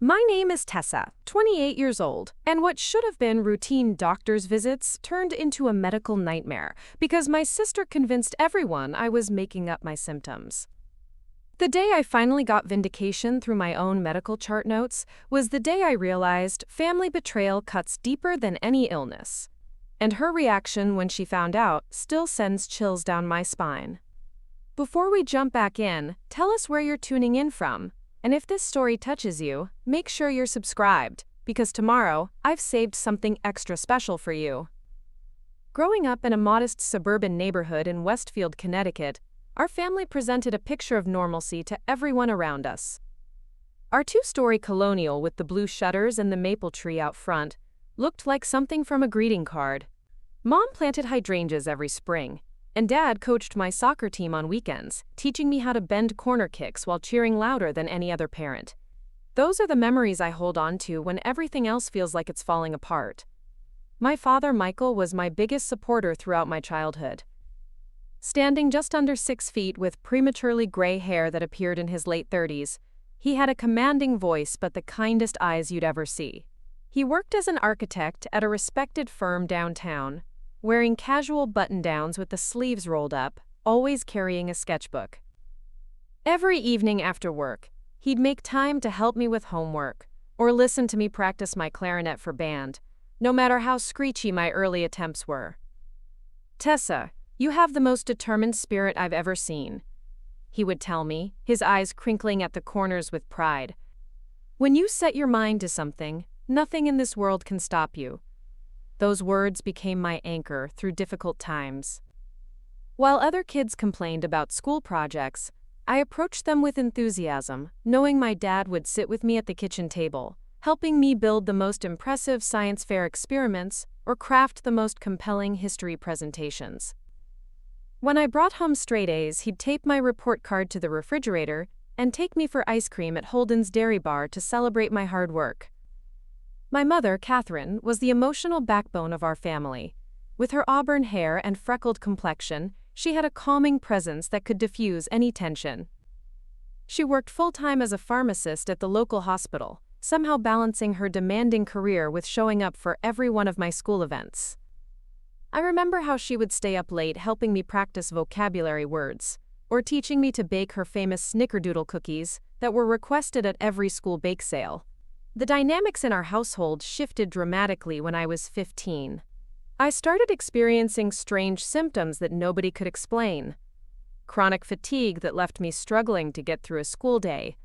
My name is Tessa, 28 years old, and what should have been routine doctor's visits turned into a medical nightmare because my sister convinced everyone I was making up my symptoms. The day I finally got vindication through my own medical chart notes was the day I realized family betrayal cuts deeper than any illness. And her reaction when she found out still sends chills down my spine. Before we jump back in, tell us where you're tuning in from. And if this story touches you, make sure you're subscribed, because tomorrow, I've saved something extra special for you. Growing up in a modest suburban neighborhood in Westfield, Connecticut, our family presented a picture of normalcy to everyone around us. Our two-story colonial with the blue shutters and the maple tree out front looked like something from a greeting card. Mom planted hydrangeas every spring, and Dad coached my soccer team on weekends, teaching me how to bend corner kicks while cheering louder than any other parent. Those are the memories I hold on to when everything else feels like it's falling apart. My father, Michael, was my biggest supporter throughout my childhood. Standing just under 6 feet with prematurely gray hair that appeared in his late 30s, he had a commanding voice but the kindest eyes you'd ever see. He worked as an architect at a respected firm downtown, wearing casual button-downs with the sleeves rolled up, always carrying a sketchbook. Every evening after work, he'd make time to help me with homework, or listen to me practice my clarinet for band, no matter how screechy my early attempts were. "Tessa, you have the most determined spirit I've ever seen," he would tell me, his eyes crinkling at the corners with pride. "When you set your mind to something, nothing in this world can stop you." Those words became my anchor through difficult times. While other kids complained about school projects, I approached them with enthusiasm, knowing my dad would sit with me at the kitchen table, helping me build the most impressive science fair experiments or craft the most compelling history presentations. When I brought home straight A's, he'd tape my report card to the refrigerator and take me for ice cream at Holden's Dairy Bar to celebrate my hard work. My mother, Catherine, was the emotional backbone of our family. With her auburn hair and freckled complexion, she had a calming presence that could diffuse any tension. She worked full-time as a pharmacist at the local hospital, somehow balancing her demanding career with showing up for every one of my school events. I remember how she would stay up late helping me practice vocabulary words, or teaching me to bake her famous snickerdoodle cookies that were requested at every school bake sale. The dynamics in our household shifted dramatically when I was 15. I started experiencing strange symptoms that nobody could explain. Chronic fatigue that left me struggling to get through a school day,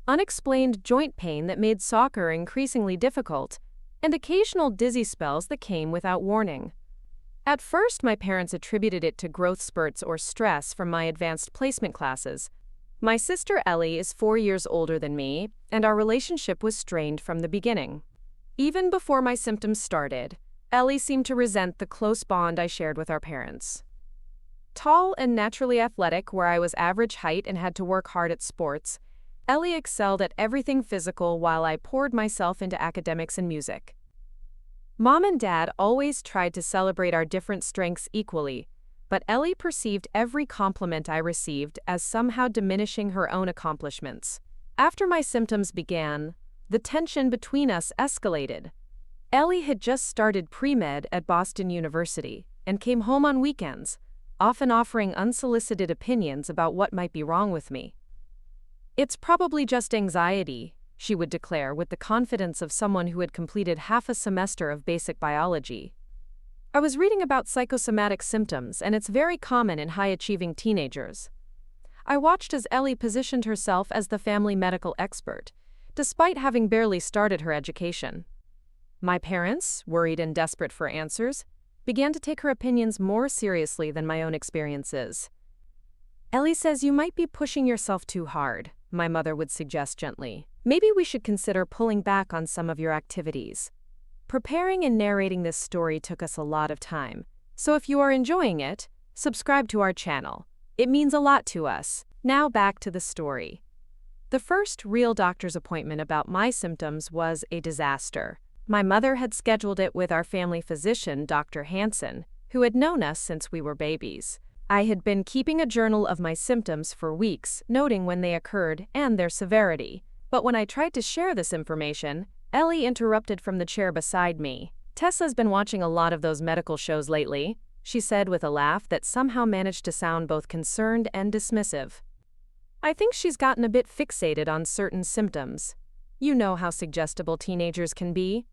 unexplained joint pain that made soccer increasingly difficult, and occasional dizzy spells that came without warning. At first, my parents attributed it to growth spurts or stress from my advanced placement classes. My sister Ellie is 4 years older than me, and our relationship was strained from the beginning. Even before my symptoms started, Ellie seemed to resent the close bond I shared with our parents. Tall and naturally athletic where I was average height and had to work hard at sports, Ellie excelled at everything physical while I poured myself into academics and music. Mom and Dad always tried to celebrate our different strengths equally, but Ellie perceived every compliment I received as somehow diminishing her own accomplishments. After my symptoms began, the tension between us escalated. Ellie had just started pre-med at Boston University and came home on weekends, often offering unsolicited opinions about what might be wrong with me. "It's probably just anxiety," she would declare with the confidence of someone who had completed half a semester of basic biology. I was reading about psychosomatic symptoms, and it's very common in high-achieving teenagers. I watched as Ellie positioned herself as the family medical expert, despite having barely started her education. My parents, worried and desperate for answers, began to take her opinions more seriously than my own experiences. "Ellie says you might be pushing yourself too hard," my mother would suggest gently. "Maybe we should consider pulling back on some of your activities." Preparing and narrating this story took us a lot of time, so if you are enjoying it, subscribe to our channel. It means a lot to us. Now back to the story. The first real doctor's appointment about my symptoms was a disaster. My mother had scheduled it with our family physician, Dr. Hansen, who had known us since we were babies. I had been keeping a journal of my symptoms for weeks, noting when they occurred and their severity. But when I tried to share this information, Ellie interrupted from the chair beside me. "Tessa's been watching a lot of those medical shows lately," she said with a laugh that somehow managed to sound both concerned and dismissive. "I think she's gotten a bit fixated on certain symptoms. You know how suggestible teenagers can be."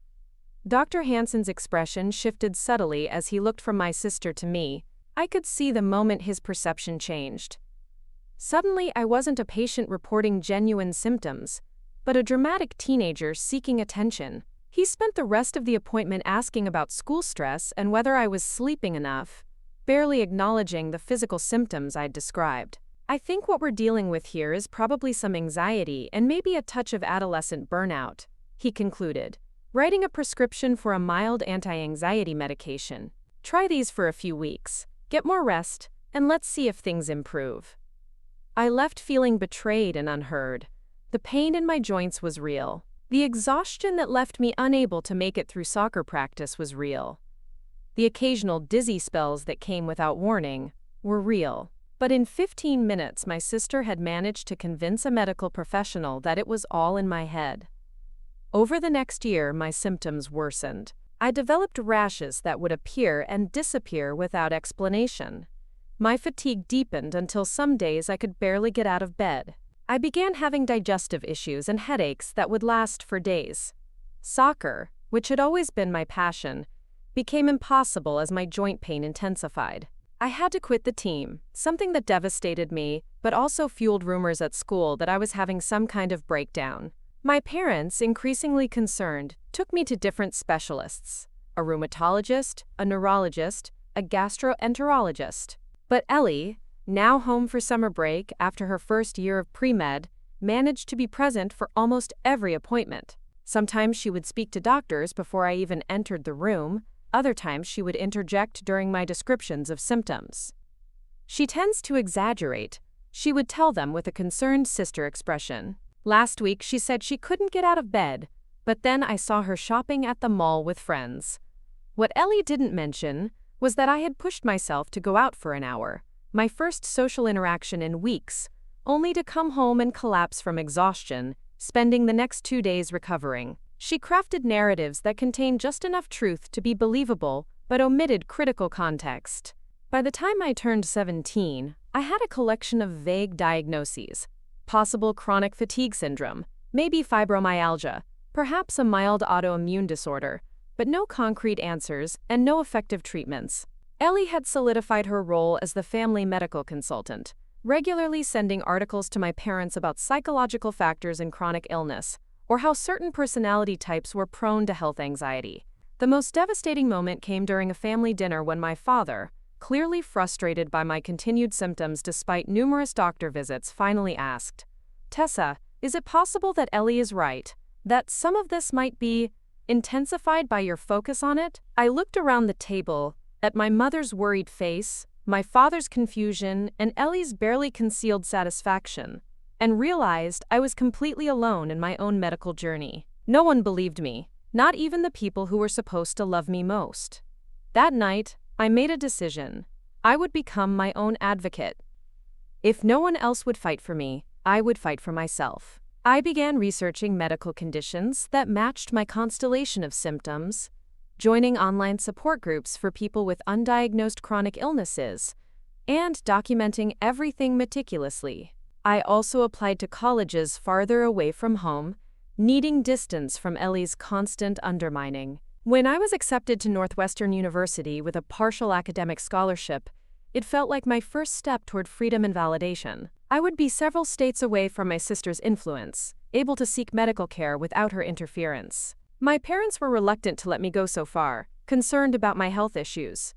Dr. Hansen's expression shifted subtly as he looked from my sister to me. I could see the moment his perception changed. Suddenly, I wasn't a patient reporting genuine symptoms, but a dramatic teenager seeking attention. He spent the rest of the appointment asking about school stress and whether I was sleeping enough, barely acknowledging the physical symptoms I'd described. "I think what we're dealing with here is probably some anxiety and maybe a touch of adolescent burnout," he concluded, writing a prescription for a mild anti-anxiety medication. "Try these for a few weeks, get more rest, and let's see if things improve." I left feeling betrayed and unheard. The pain in my joints was real. The exhaustion that left me unable to make it through soccer practice was real. The occasional dizzy spells that came without warning were real. But in 15 minutes, my sister had managed to convince a medical professional that it was all in my head. Over the next year, my symptoms worsened. I developed rashes that would appear and disappear without explanation. My fatigue deepened until some days I could barely get out of bed. I began having digestive issues and headaches that would last for days. Soccer, which had always been my passion, became impossible as my joint pain intensified. I had to quit the team, something that devastated me, but also fueled rumors at school that I was having some kind of breakdown. My parents, increasingly concerned, took me to different specialists: a rheumatologist, a neurologist, a gastroenterologist. But Ellie, now home for summer break after her first year of pre-med, managed to be present for almost every appointment. Sometimes she would speak to doctors before I even entered the room. Other times she would interject during my descriptions of symptoms. She tends to exaggerate, she would tell them with a concerned sister expression. Last week she said she couldn't get out of bed, but then I saw her shopping at the mall with friends. What Ellie didn't mention was that I had pushed myself to go out for an hour, my first social interaction in weeks, only to come home and collapse from exhaustion, spending the next 2 days recovering. She crafted narratives that contained just enough truth to be believable, but omitted critical context. By the time I turned 17, I had a collection of vague diagnoses: possible chronic fatigue syndrome, maybe fibromyalgia, perhaps a mild autoimmune disorder, but no concrete answers and no effective treatments. Ellie had solidified her role as the family medical consultant, regularly sending articles to my parents about psychological factors in chronic illness, or how certain personality types were prone to health anxiety. The most devastating moment came during a family dinner when my father, clearly frustrated by my continued symptoms despite numerous doctor visits, finally asked, "Tessa, is it possible that Ellie is right, that some of this might be intensified by your focus on it?" I looked around the table, at my mother's worried face, my father's confusion, and Ellie's barely concealed satisfaction, and realized I was completely alone in my own medical journey. No one believed me, not even the people who were supposed to love me most. That night, I made a decision. I would become my own advocate. If no one else would fight for me, I would fight for myself. I began researching medical conditions that matched my constellation of symptoms, joining online support groups for people with undiagnosed chronic illnesses, and documenting everything meticulously. I also applied to colleges farther away from home, needing distance from Ellie's constant undermining. When I was accepted to Northwestern University with a partial academic scholarship, it felt like my first step toward freedom and validation. I would be several states away from my sister's influence, able to seek medical care without her interference. My parents were reluctant to let me go so far, concerned about my health issues.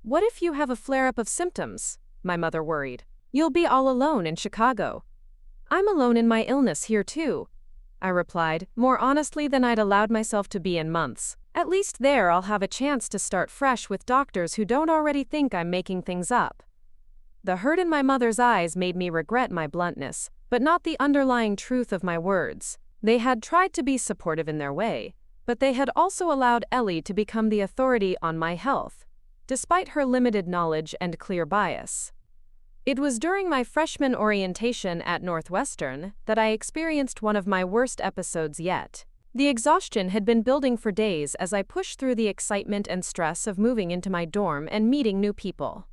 "What if you have a flare-up of symptoms?" my mother worried. "You'll be all alone in Chicago." "I'm alone in my illness here too," I replied, more honestly than I'd allowed myself to be in months. "At least there I'll have a chance to start fresh with doctors who don't already think I'm making things up." The hurt in my mother's eyes made me regret my bluntness, but not the underlying truth of my words. They had tried to be supportive in their way, but they had also allowed Ellie to become the authority on my health, despite her limited knowledge and clear bias. It was during my freshman orientation at Northwestern that I experienced one of my worst episodes yet. The exhaustion had been building for days as I pushed through the excitement and stress of moving into my dorm and meeting new people.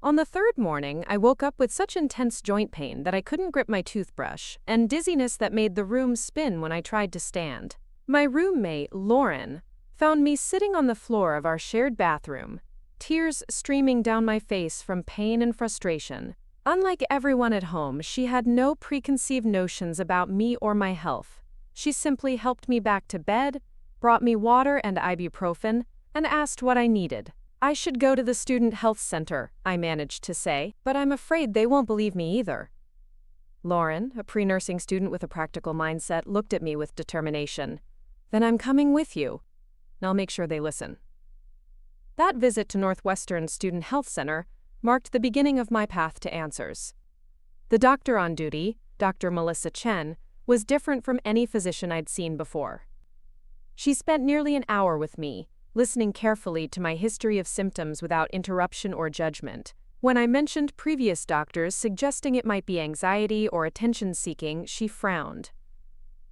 On the third morning, I woke up with such intense joint pain that I couldn't grip my toothbrush, and dizziness that made the room spin when I tried to stand. My roommate, Lauren, found me sitting on the floor of our shared bathroom, tears streaming down my face from pain and frustration. Unlike everyone at home, she had no preconceived notions about me or my health. She simply helped me back to bed, brought me water and ibuprofen, and asked what I needed. "I should go to the student health center," I managed to say, "but I'm afraid they won't believe me either." Lauren, a pre-nursing student with a practical mindset, looked at me with determination. "Then I'm coming with you. I'll make sure they listen." That visit to Northwestern Student Health Center marked the beginning of my path to answers. The doctor on duty, Dr. Melissa Chen, was different from any physician I'd seen before. She spent nearly an hour with me, listening carefully to my history of symptoms without interruption or judgment. When I mentioned previous doctors suggesting it might be anxiety or attention-seeking, she frowned.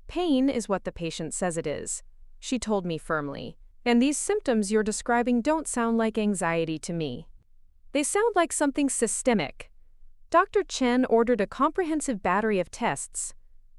"Pain is what the patient says it is," she told me firmly. "And these symptoms you're describing don't sound like anxiety to me. They sound like something systemic." Dr. Chen ordered a comprehensive battery of tests,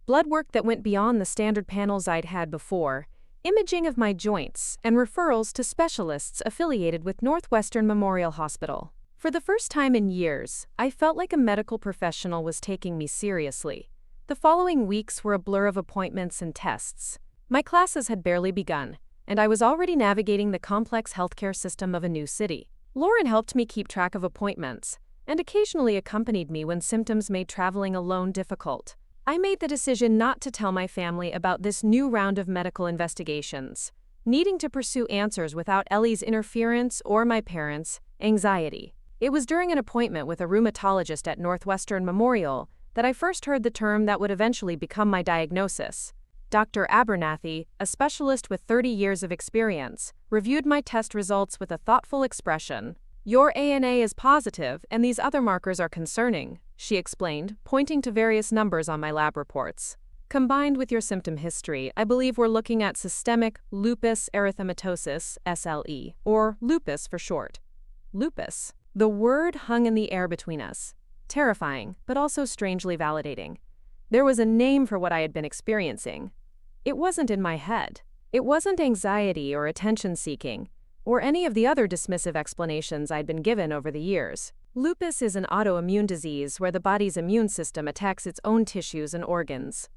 blood work that went beyond the standard panels I'd had before, imaging of my joints, and referrals to specialists affiliated with Northwestern Memorial Hospital. For the first time in years, I felt like a medical professional was taking me seriously. The following weeks were a blur of appointments and tests. My classes had barely begun, and I was already navigating the complex healthcare system of a new city. Lauren helped me keep track of appointments, and occasionally accompanied me when symptoms made traveling alone difficult. I made the decision not to tell my family about this new round of medical investigations, needing to pursue answers without Ellie's interference or my parents' anxiety. It was during an appointment with a rheumatologist at Northwestern Memorial that I first heard the term that would eventually become my diagnosis. Dr. Abernathy, a specialist with 30 years of experience, reviewed my test results with a thoughtful expression. "Your ANA is positive, and these other markers are concerning," she explained, pointing to various numbers on my lab reports. "Combined with your symptom history, I believe we're looking at systemic lupus erythematosus, SLE, or lupus for short." Lupus. The word hung in the air between us. Terrifying, but also strangely validating. There was a name for what I had been experiencing. It wasn't in my head. It wasn't anxiety or attention-seeking, or any of the other dismissive explanations I'd been given over the years. Lupus is an autoimmune disease where the body's immune system attacks its own tissues and organs.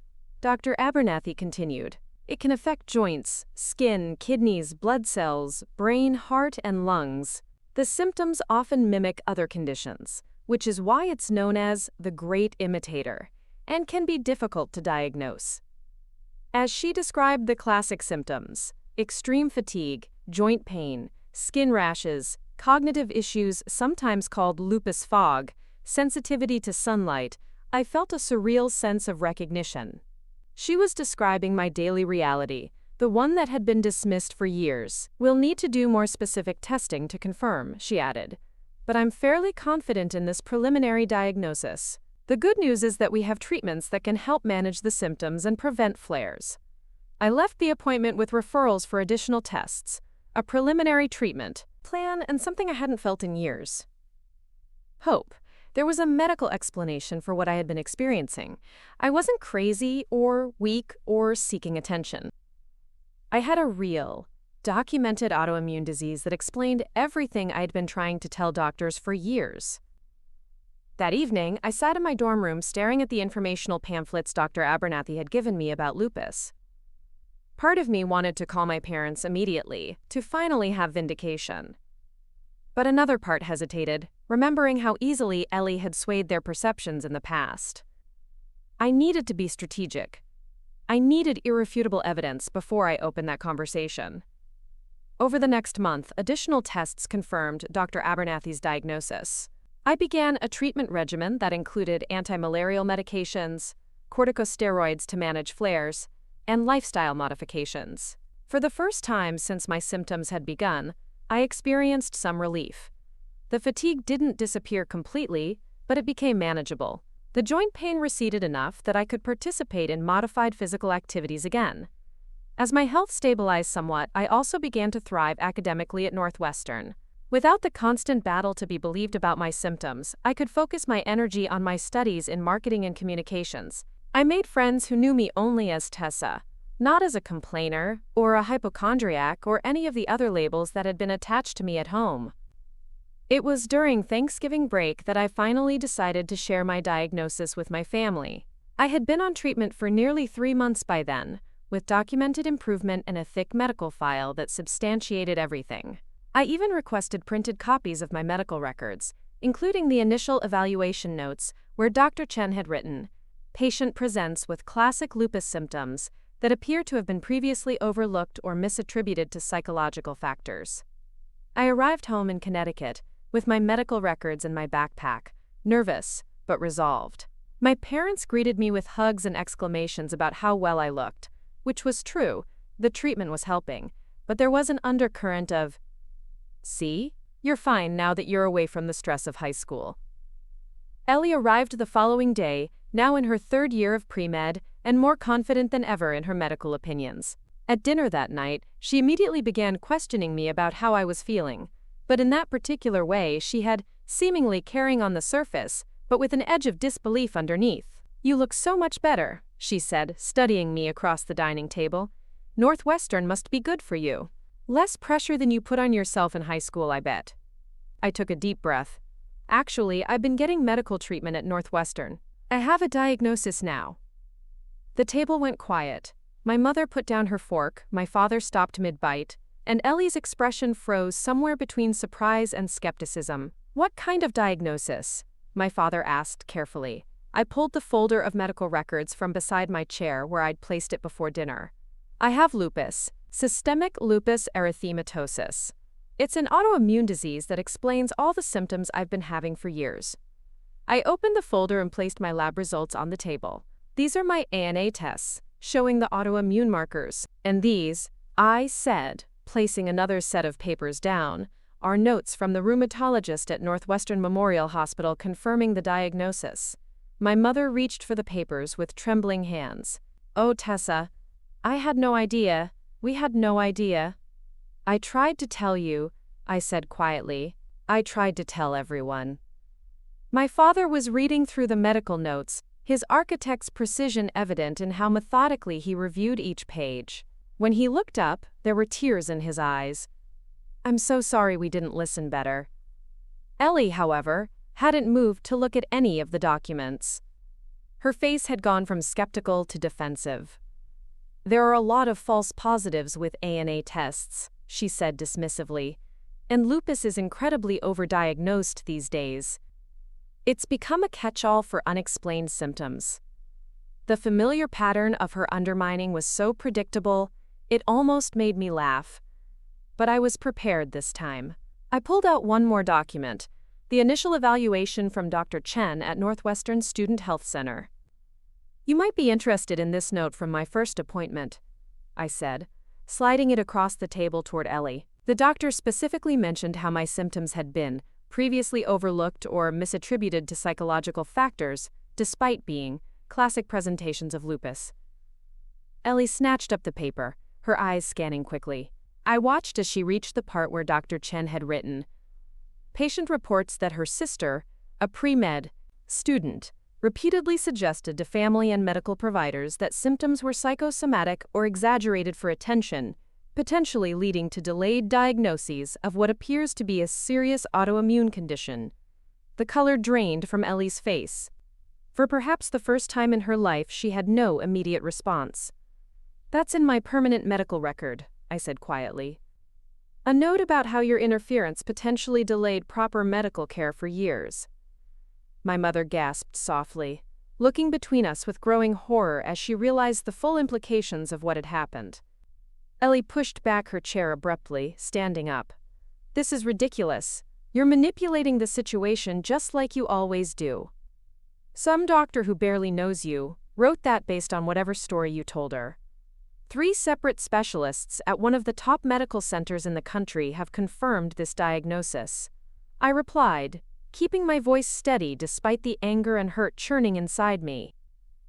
Dr. Abernathy continued, "It can affect joints, skin, kidneys, blood cells, brain, heart, and lungs. The symptoms often mimic other conditions, which is why it's known as the great imitator, and can be difficult to diagnose." As she described the classic symptoms, extreme fatigue, joint pain, skin rashes, cognitive issues sometimes called lupus fog, sensitivity to sunlight, I felt a surreal sense of recognition. She was describing my daily reality, the one that had been dismissed for years. "We'll need to do more specific testing to confirm," she added. "But I'm fairly confident in this preliminary diagnosis. The good news is that we have treatments that can help manage the symptoms and prevent flares." I left the appointment with referrals for additional tests, a preliminary treatment plan, and something I hadn't felt in years. Hope. There was a medical explanation for what I had been experiencing. I wasn't crazy or weak or seeking attention. I had a real, documented autoimmune disease that explained everything I'd been trying to tell doctors for years. That evening, I sat in my dorm room staring at the informational pamphlets Dr. Abernathy had given me about lupus. Part of me wanted to call my parents immediately, to finally have vindication. But another part hesitated, remembering how easily Ellie had swayed their perceptions in the past. I needed to be strategic. I needed irrefutable evidence before I opened that conversation. Over the next month, additional tests confirmed Dr. Abernathy's diagnosis. I began a treatment regimen that included anti-malarial medications, corticosteroids to manage flares, and lifestyle modifications. For the first time since my symptoms had begun, I experienced some relief. The fatigue didn't disappear completely, but it became manageable. The joint pain receded enough that I could participate in modified physical activities again. As my health stabilized somewhat, I also began to thrive academically at Northwestern. Without the constant battle to be believed about my symptoms, I could focus my energy on my studies in marketing and communications. I made friends who knew me only as Tessa, not as a complainer, or a hypochondriac, or any of the other labels that had been attached to me at home. It was during Thanksgiving break that I finally decided to share my diagnosis with my family. I had been on treatment for nearly 3 months by then, with documented improvement and a thick medical file that substantiated everything. I even requested printed copies of my medical records, including the initial evaluation notes where Dr. Chen had written, "Patient presents with classic lupus symptoms that appear to have been previously overlooked or misattributed to psychological factors." I arrived home in Connecticut, with my medical records in my backpack, nervous, but resolved. My parents greeted me with hugs and exclamations about how well I looked, which was true. The treatment was helping, but there was an undercurrent of, "See? You're fine now that you're away from the stress of high school." Ellie arrived the following day, now in her 3rd year of pre-med, and more confident than ever in her medical opinions. At dinner that night, she immediately began questioning me about how I was feeling. But in that particular way, she had, seemingly caring on the surface, but with an edge of disbelief underneath. "You look so much better," she said, studying me across the dining table. "Northwestern must be good for you. Less pressure than you put on yourself in high school, I bet." I took a deep breath. "Actually, I've been getting medical treatment at Northwestern. I have a diagnosis now." The table went quiet. My mother put down her fork, my father stopped mid-bite, and Ellie's expression froze somewhere between surprise and skepticism. "What kind of diagnosis?" my father asked carefully. I pulled the folder of medical records from beside my chair where I'd placed it before dinner. "I have lupus, systemic lupus erythematosus. It's an autoimmune disease that explains all the symptoms I've been having for years." I opened the folder and placed my lab results on the table. "These are my ANA tests, showing the autoimmune markers. And these," I said, placing another set of papers down, "are notes from the rheumatologist at Northwestern Memorial Hospital confirming the diagnosis." My mother reached for the papers with trembling hands. "Oh, Tessa, I had no idea. We had no idea." "I tried to tell you," I said quietly. "I tried to tell everyone." My father was reading through the medical notes, his architect's precision evident in how methodically he reviewed each page. When he looked up, there were tears in his eyes. "I'm so sorry we didn't listen better." Ellie, however, hadn't moved to look at any of the documents. Her face had gone from skeptical to defensive. "There are a lot of false positives with ANA tests," she said dismissively, "and lupus is incredibly overdiagnosed these days. It's become a catch-all for unexplained symptoms." The familiar pattern of her undermining was so predictable, it almost made me laugh. But I was prepared this time. I pulled out one more document, the initial evaluation from Dr. Chen at Northwestern Student Health Center. "You might be interested in this note from my first appointment," I said, sliding it across the table toward Ellie. The doctor specifically mentioned how my symptoms had been previously overlooked or misattributed to psychological factors, despite being classic presentations of lupus. Ellie snatched up the paper, her eyes scanning quickly. I watched as she reached the part where Dr. Chen had written, "Patient reports that her sister, a pre-med student, repeatedly suggested to family and medical providers that symptoms were psychosomatic or exaggerated for attention, potentially leading to delayed diagnoses of what appears to be a serious autoimmune condition." The color drained from Ellie's face. For perhaps the first time in her life, she had no immediate response. "That's in my permanent medical record," I said quietly. "A note about how your interference potentially delayed proper medical care for years." My mother gasped softly, looking between us with growing horror as she realized the full implications of what had happened. Ellie pushed back her chair abruptly, standing up. "This is ridiculous. You're manipulating the situation just like you always do. Some doctor who barely knows you wrote that based on whatever story you told her. 3 separate specialists at one of the top medical centers in the country have confirmed this diagnosis." I replied, keeping my voice steady despite the anger and hurt churning inside me.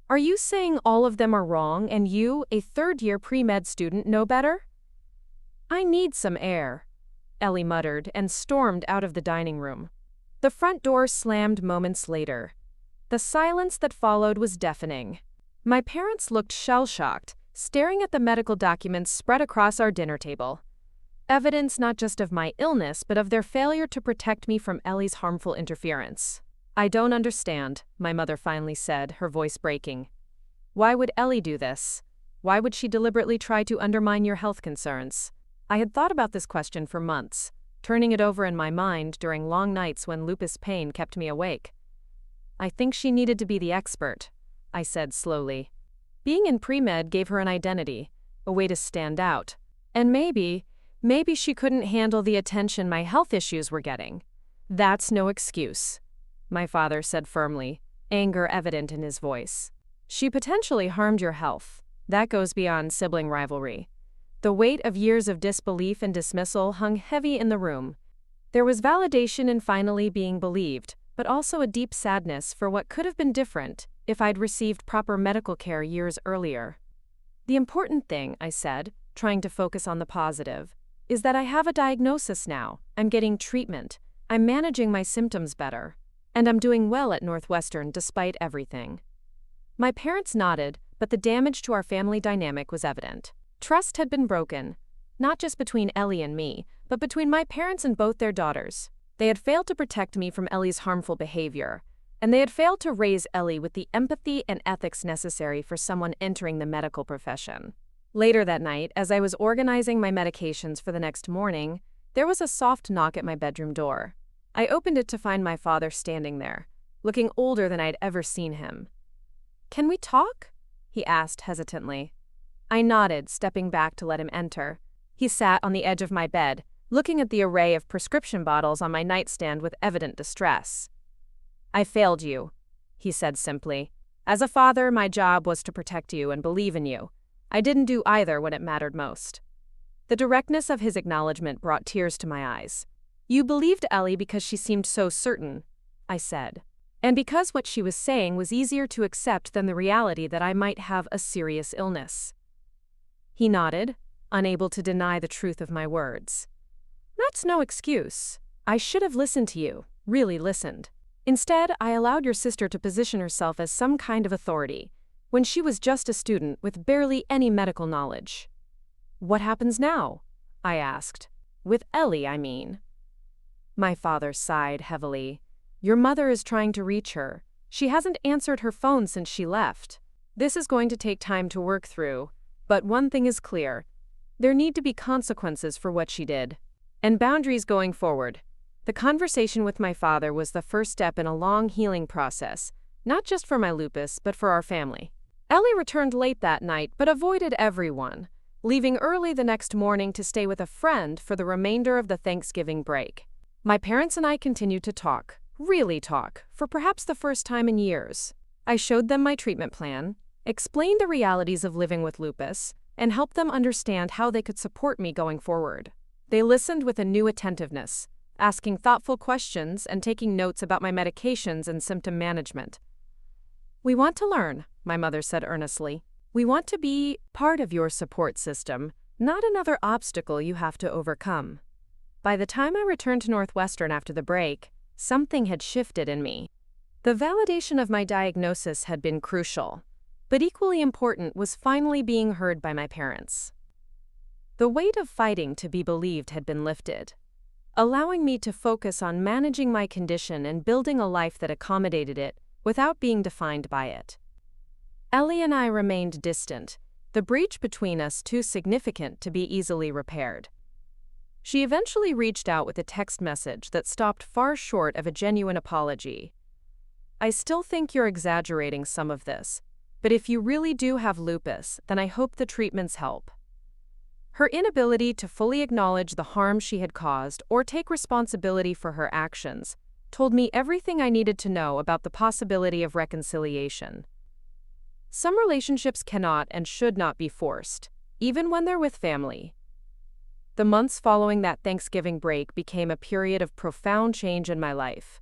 Are you saying all of them are wrong and you, a third-year pre-med student, know better? I need some air, Ellie muttered and stormed out of the dining room. The front door slammed moments later. The silence that followed was deafening. My parents looked shell-shocked, staring at the medical documents spread across our dinner table. Evidence not just of my illness, but of their failure to protect me from Ellie's harmful interference. I don't understand, my mother finally said, her voice breaking. Why would Ellie do this? Why would she deliberately try to undermine your health concerns? I had thought about this question for months, turning it over in my mind during long nights when lupus pain kept me awake. I think she needed to be the expert, I said slowly. Being in pre-med gave her an identity, a way to stand out. And maybe she couldn't handle the attention my health issues were getting. That's no excuse, my father said firmly, anger evident in his voice. She potentially harmed your health. That goes beyond sibling rivalry. The weight of years of disbelief and dismissal hung heavy in the room. There was validation in finally being believed, but also a deep sadness for what could have been different if I'd received proper medical care years earlier. The important thing, I said, trying to focus on the positive, is that I have a diagnosis now. I'm getting treatment. I'm managing my symptoms better. And I'm doing well at Northwestern despite everything. My parents nodded, but the damage to our family dynamic was evident. Trust had been broken, not just between Ellie and me, but between my parents and both their daughters. They had failed to protect me from Ellie's harmful behavior, and they had failed to raise Ellie with the empathy and ethics necessary for someone entering the medical profession. Later that night, as I was organizing my medications for the next morning, there was a soft knock at my bedroom door. I opened it to find my father standing there, looking older than I'd ever seen him. "Can we talk?" he asked hesitantly. I nodded, stepping back to let him enter. He sat on the edge of my bed, looking at the array of prescription bottles on my nightstand with evident distress. "I failed you," he said simply. "As a father, my job was to protect you and believe in you. I didn't do either when it mattered most." The directness of his acknowledgement brought tears to my eyes. "You believed Ellie because she seemed so certain," I said, "and because what she was saying was easier to accept than the reality that I might have a serious illness." He nodded, unable to deny the truth of my words. "That's no excuse. I should have listened to you, really listened. Instead, I allowed your sister to position herself as some kind of authority, when she was just a student with barely any medical knowledge." "What happens now?" I asked. "With Ellie, I mean." My father sighed heavily. "Your mother is trying to reach her. She hasn't answered her phone since she left. This is going to take time to work through, but one thing is clear. There need to be consequences for what she did. And boundaries going forward." The conversation with my father was the first step in a long healing process, not just for my lupus, but for our family. Ellie returned late that night, but avoided everyone, leaving early the next morning to stay with a friend for the remainder of the Thanksgiving break. My parents and I continued to talk, really talk, for perhaps the first time in years. I showed them my treatment plan, explained the realities of living with lupus, and helped them understand how they could support me going forward. They listened with a new attentiveness, asking thoughtful questions and taking notes about my medications and symptom management. "We want to learn," my mother said earnestly. "We want to be part of your support system, not another obstacle you have to overcome." By the time I returned to Northwestern after the break, something had shifted in me. The validation of my diagnosis had been crucial, but equally important was finally being heard by my parents. The weight of fighting to be believed had been lifted, allowing me to focus on managing my condition and building a life that accommodated it without being defined by it. Ellie and I remained distant, the breach between us too significant to be easily repaired. She eventually reached out with a text message that stopped far short of a genuine apology. "I still think you're exaggerating some of this, but if you really do have lupus, then I hope the treatments help." Her inability to fully acknowledge the harm she had caused or take responsibility for her actions told me everything I needed to know about the possibility of reconciliation. Some relationships cannot and should not be forced, even when they're with family. The months following that Thanksgiving break became a period of profound change in my life.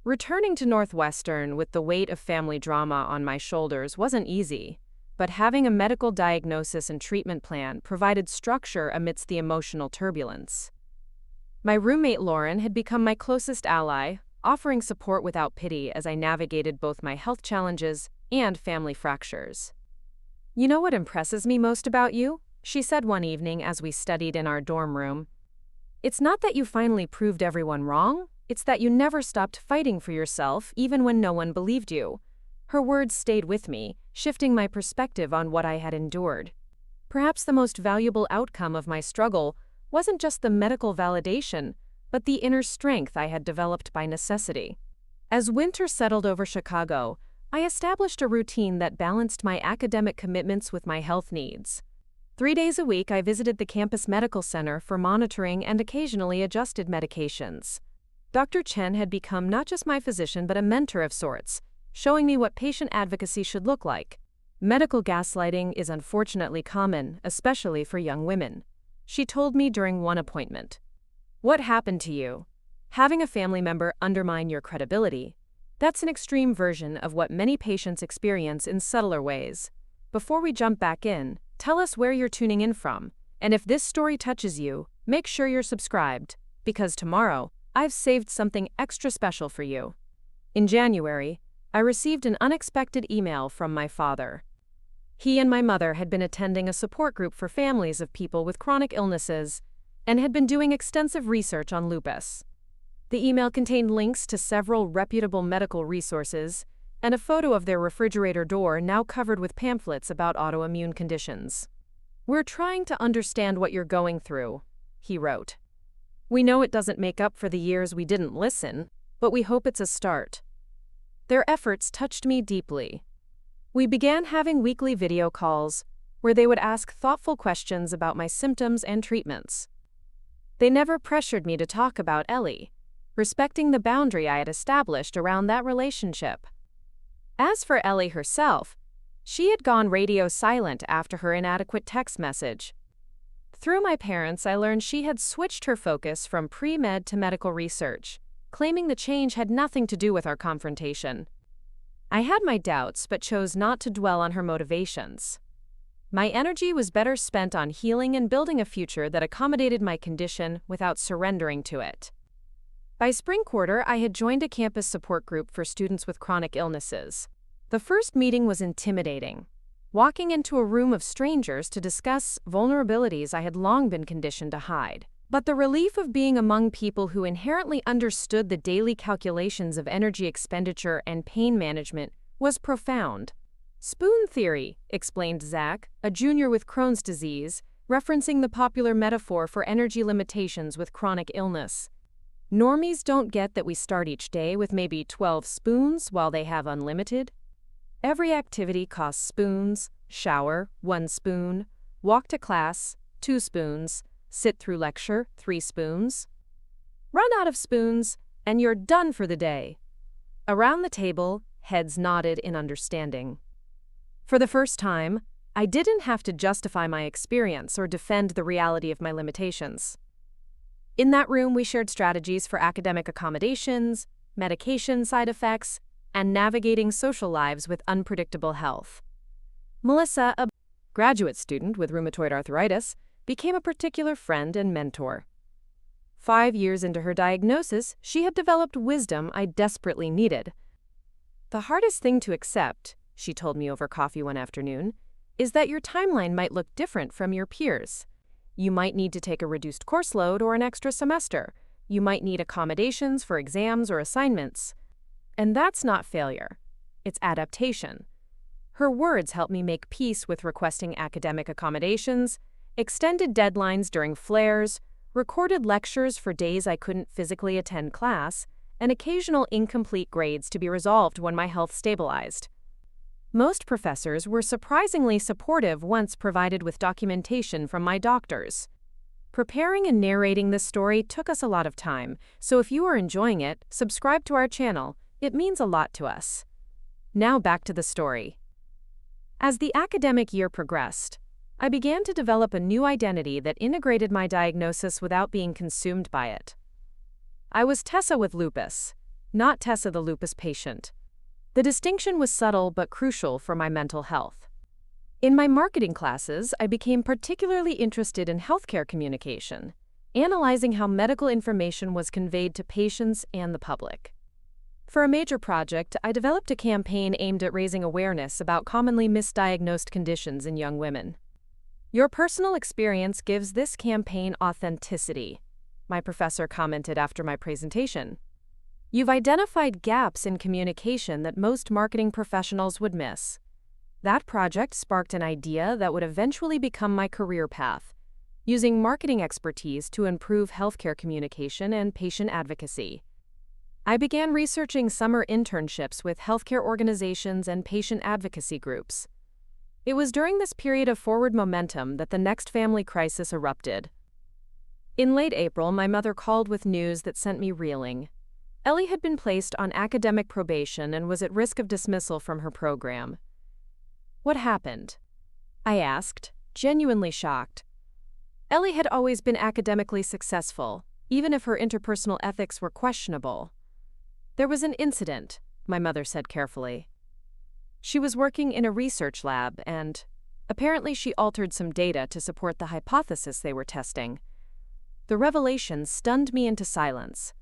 Returning to Northwestern with the weight of family drama on my shoulders wasn't easy, but having a medical diagnosis and treatment plan provided structure amidst the emotional turbulence. My roommate Lauren had become my closest ally, offering support without pity as I navigated both my health challenges and family fractures. "You know what impresses me most about you?" she said one evening as we studied in our dorm room. "It's not that you finally proved everyone wrong, it's that you never stopped fighting for yourself even when no one believed you." Her words stayed with me, shifting my perspective on what I had endured. Perhaps the most valuable outcome of my struggle wasn't just the medical validation, but the inner strength I had developed by necessity. As winter settled over Chicago, I established a routine that balanced my academic commitments with my health needs. 3 days a week, I visited the campus medical center for monitoring and occasionally adjusted medications. Dr. Chen had become not just my physician but a mentor of sorts, showing me what patient advocacy should look like. Medical gaslighting is unfortunately common, especially for young women. She told me during one appointment. "What happened to you? Having a family member undermine your credibility. That's an extreme version of what many patients experience in subtler ways. Before we jump back in, tell us where you're tuning in from, and if this story touches you, make sure you're subscribed, because tomorrow, I've saved something extra special for you." In January, I received an unexpected email from my father. He and my mother had been attending a support group for families of people with chronic illnesses and had been doing extensive research on lupus. The email contained links to several reputable medical resources and a photo of their refrigerator door now covered with pamphlets about autoimmune conditions. "We're trying to understand what you're going through," he wrote. "We know it doesn't make up for the years we didn't listen, but we hope it's a start." Their efforts touched me deeply. We began having weekly video calls where they would ask thoughtful questions about my symptoms and treatments. They never pressured me to talk about Ellie, respecting the boundary I had established around that relationship. As for Ellie herself, she had gone radio silent after her inadequate text message. Through my parents, I learned she had switched her focus from pre-med to medical research, claiming the change had nothing to do with our confrontation. I had my doubts but chose not to dwell on her motivations. My energy was better spent on healing and building a future that accommodated my condition without surrendering to it. By spring quarter, I had joined a campus support group for students with chronic illnesses. The first meeting was intimidating. Walking into a room of strangers to discuss vulnerabilities I had long been conditioned to hide. But the relief of being among people who inherently understood the daily calculations of energy expenditure and pain management was profound. "Spoon theory," explained Zach, a junior with Crohn's disease, referencing the popular metaphor for energy limitations with chronic illness. "Normies don't get that we start each day with maybe 12 spoons while they have unlimited. Every activity costs spoons: shower, 1 spoon, walk to class, 2 spoons, sit through lecture, 3 spoons. Run out of spoons, and you're done for the day." Around the table, heads nodded in understanding. For the first time, I didn't have to justify my experience or defend the reality of my limitations. In that room, we shared strategies for academic accommodations, medication side effects, and navigating social lives with unpredictable health. Melissa, a graduate student with rheumatoid arthritis, became a particular friend and mentor. 5 years into her diagnosis, she had developed wisdom I desperately needed. "The hardest thing to accept," she told me over coffee one afternoon, "is that your timeline might look different from your peers. You might need to take a reduced course load or an extra semester. You might need accommodations for exams or assignments. And that's not failure. It's adaptation." Her words helped me make peace with requesting academic accommodations, extended deadlines during flares, recorded lectures for days I couldn't physically attend class, and occasional incomplete grades to be resolved when my health stabilized. Most professors were surprisingly supportive once provided with documentation from my doctors. Preparing and narrating this story took us a lot of time, so if you are enjoying it, subscribe to our channel. It means a lot to us. Now back to the story. As the academic year progressed, I began to develop a new identity that integrated my diagnosis without being consumed by it. I was Tessa with lupus, not Tessa the lupus patient. The distinction was subtle but crucial for my mental health. In my marketing classes, I became particularly interested in healthcare communication, analyzing how medical information was conveyed to patients and the public. For a major project, I developed a campaign aimed at raising awareness about commonly misdiagnosed conditions in young women. Your personal experience gives this campaign authenticity, my professor commented after my presentation. You've identified gaps in communication that most marketing professionals would miss. That project sparked an idea that would eventually become my career path, using marketing expertise to improve healthcare communication and patient advocacy. I began researching summer internships with healthcare organizations and patient advocacy groups. It was during this period of forward momentum that the next family crisis erupted. In late April, my mother called with news that sent me reeling. Ellie had been placed on academic probation and was at risk of dismissal from her program. What happened? I asked, genuinely shocked. Ellie had always been academically successful, even if her interpersonal ethics were questionable. There was an incident, my mother said carefully. She was working in a research lab and, apparently she altered some data to support the hypothesis they were testing. The revelation stunned me into silence.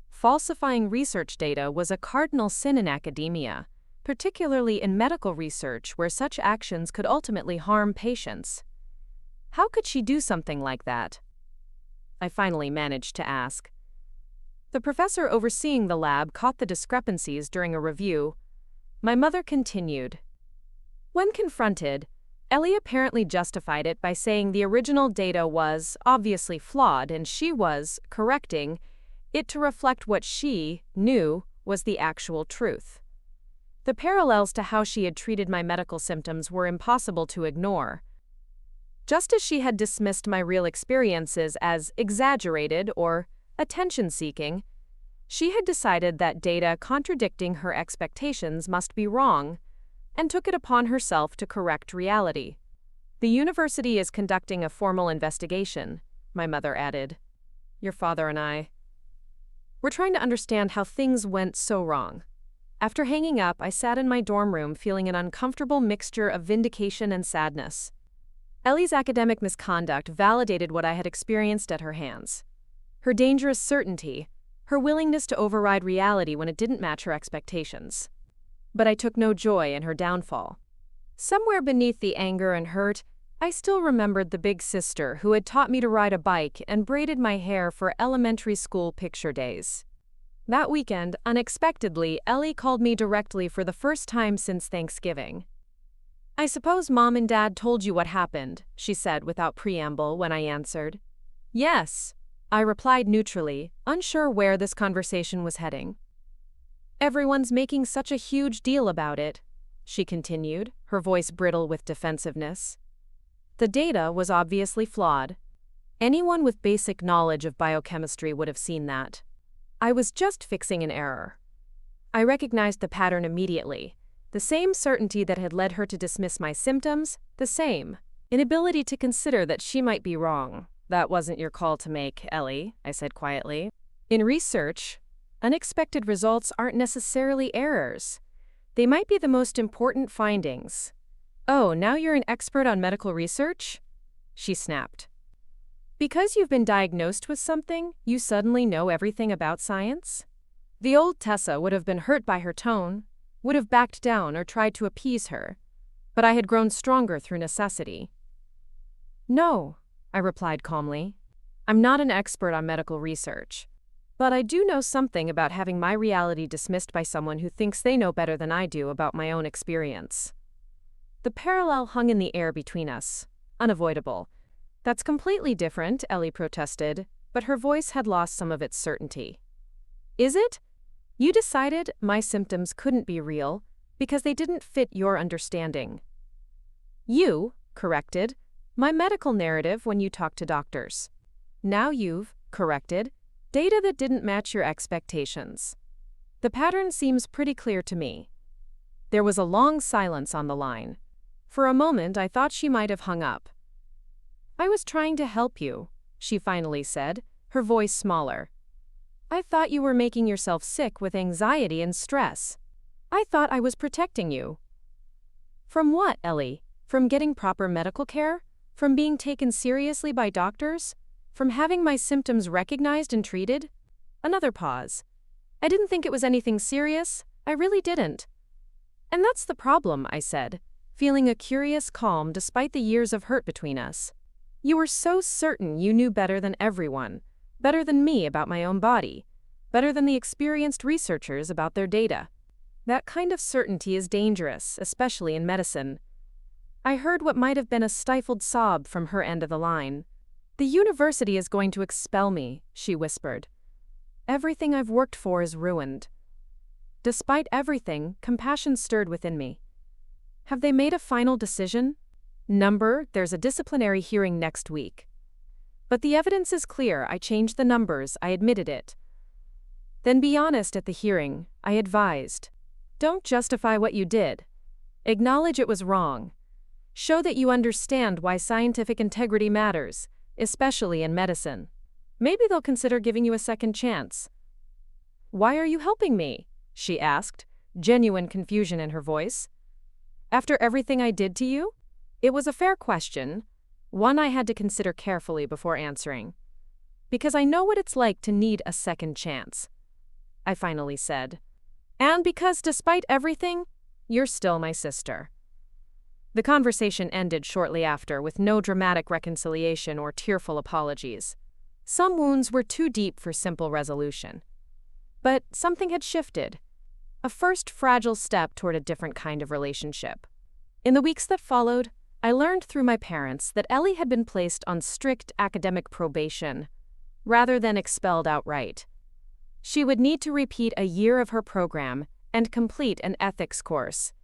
Falsifying research data was a cardinal sin in academia, particularly in medical research where such actions could ultimately harm patients. How could she do something like that? I finally managed to ask. The professor overseeing the lab caught the discrepancies during a review. My mother continued. When confronted, Ellie apparently justified it by saying the original data was obviously flawed and she was correcting it to reflect what she knew was the actual truth. The parallels to how she had treated my medical symptoms were impossible to ignore. Just as she had dismissed my real experiences as exaggerated or attention-seeking, she had decided that data contradicting her expectations must be wrong, and took it upon herself to correct reality. The university is conducting a formal investigation, my mother added. Your father and I. We're trying to understand how things went so wrong. After hanging up, I sat in my dorm room feeling an uncomfortable mixture of vindication and sadness. Ellie's academic misconduct validated what I had experienced at her hands. Her dangerous certainty, her willingness to override reality when it didn't match her expectations. But I took no joy in her downfall. Somewhere beneath the anger and hurt, I still remembered the big sister who had taught me to ride a bike and braided my hair for elementary school picture days. That weekend, unexpectedly, Ellie called me directly for the first time since Thanksgiving. I suppose Mom and Dad told you what happened, she said without preamble when I answered. Yes, I replied neutrally, unsure where this conversation was heading. Everyone's making such a huge deal about it, she continued, her voice brittle with defensiveness. The data was obviously flawed. Anyone with basic knowledge of biochemistry would have seen that. I was just fixing an error. I recognized the pattern immediately. The same certainty that had led her to dismiss my symptoms, the same inability to consider that she might be wrong. That wasn't your call to make, Ellie, I said quietly. In research, unexpected results aren't necessarily errors. They might be the most important findings. Oh, now you're an expert on medical research? She snapped. Because you've been diagnosed with something, you suddenly know everything about science? The old Tessa would have been hurt by her tone, would have backed down or tried to appease her, but I had grown stronger through necessity. No, I replied calmly. I'm not an expert on medical research, but I do know something about having my reality dismissed by someone who thinks they know better than I do about my own experience. The parallel hung in the air between us, unavoidable. That's completely different, Ellie protested, but her voice had lost some of its certainty. Is it? You decided my symptoms couldn't be real because they didn't fit your understanding. You corrected my medical narrative when you talked to doctors. Now you've corrected data that didn't match your expectations. The pattern seems pretty clear to me. There was a long silence on the line. For a moment, I thought she might have hung up. I was trying to help you, she finally said, her voice smaller. I thought you were making yourself sick with anxiety and stress. I thought I was protecting you. From what, Ellie? From getting proper medical care? From being taken seriously by doctors? From having my symptoms recognized and treated? Another pause. I didn't think it was anything serious. I really didn't. And that's the problem, I said, feeling a curious calm despite the years of hurt between us. You were so certain you knew better than everyone, better than me about my own body, better than the experienced researchers about their data. That kind of certainty is dangerous, especially in medicine. I heard what might have been a stifled sob from her end of the line. The university is going to expel me, she whispered. Everything I've worked for is ruined. Despite everything, compassion stirred within me. Have they made a final decision? There's a disciplinary hearing next week. But the evidence is clear. I changed the numbers, I admitted it. Then be honest at the hearing, I advised. Don't justify what you did. Acknowledge it was wrong. Show that you understand why scientific integrity matters, especially in medicine. Maybe they'll consider giving you a second chance. Why are you helping me? She asked, genuine confusion in her voice. After everything I did to you? It was a fair question, one I had to consider carefully before answering. Because I know what it's like to need a second chance, I finally said. And because despite everything, you're still my sister. The conversation ended shortly after with no dramatic reconciliation or tearful apologies. Some wounds were too deep for simple resolution. But something had shifted. A first fragile step toward a different kind of relationship. In the weeks that followed, I learned through my parents that Ellie had been placed on strict academic probation, rather than expelled outright. She would need to repeat a year of her program and complete an ethics course.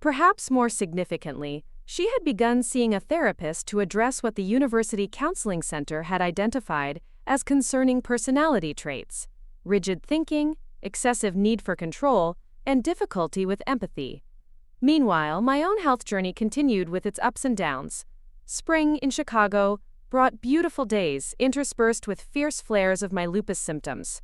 Perhaps more significantly, she had begun seeing a therapist to address what the University Counseling Center had identified as concerning personality traits: rigid thinking, excessive need for control, and difficulty with empathy. Meanwhile, my own health journey continued with its ups and downs. Spring in Chicago brought beautiful days interspersed with fierce flares of my lupus symptoms.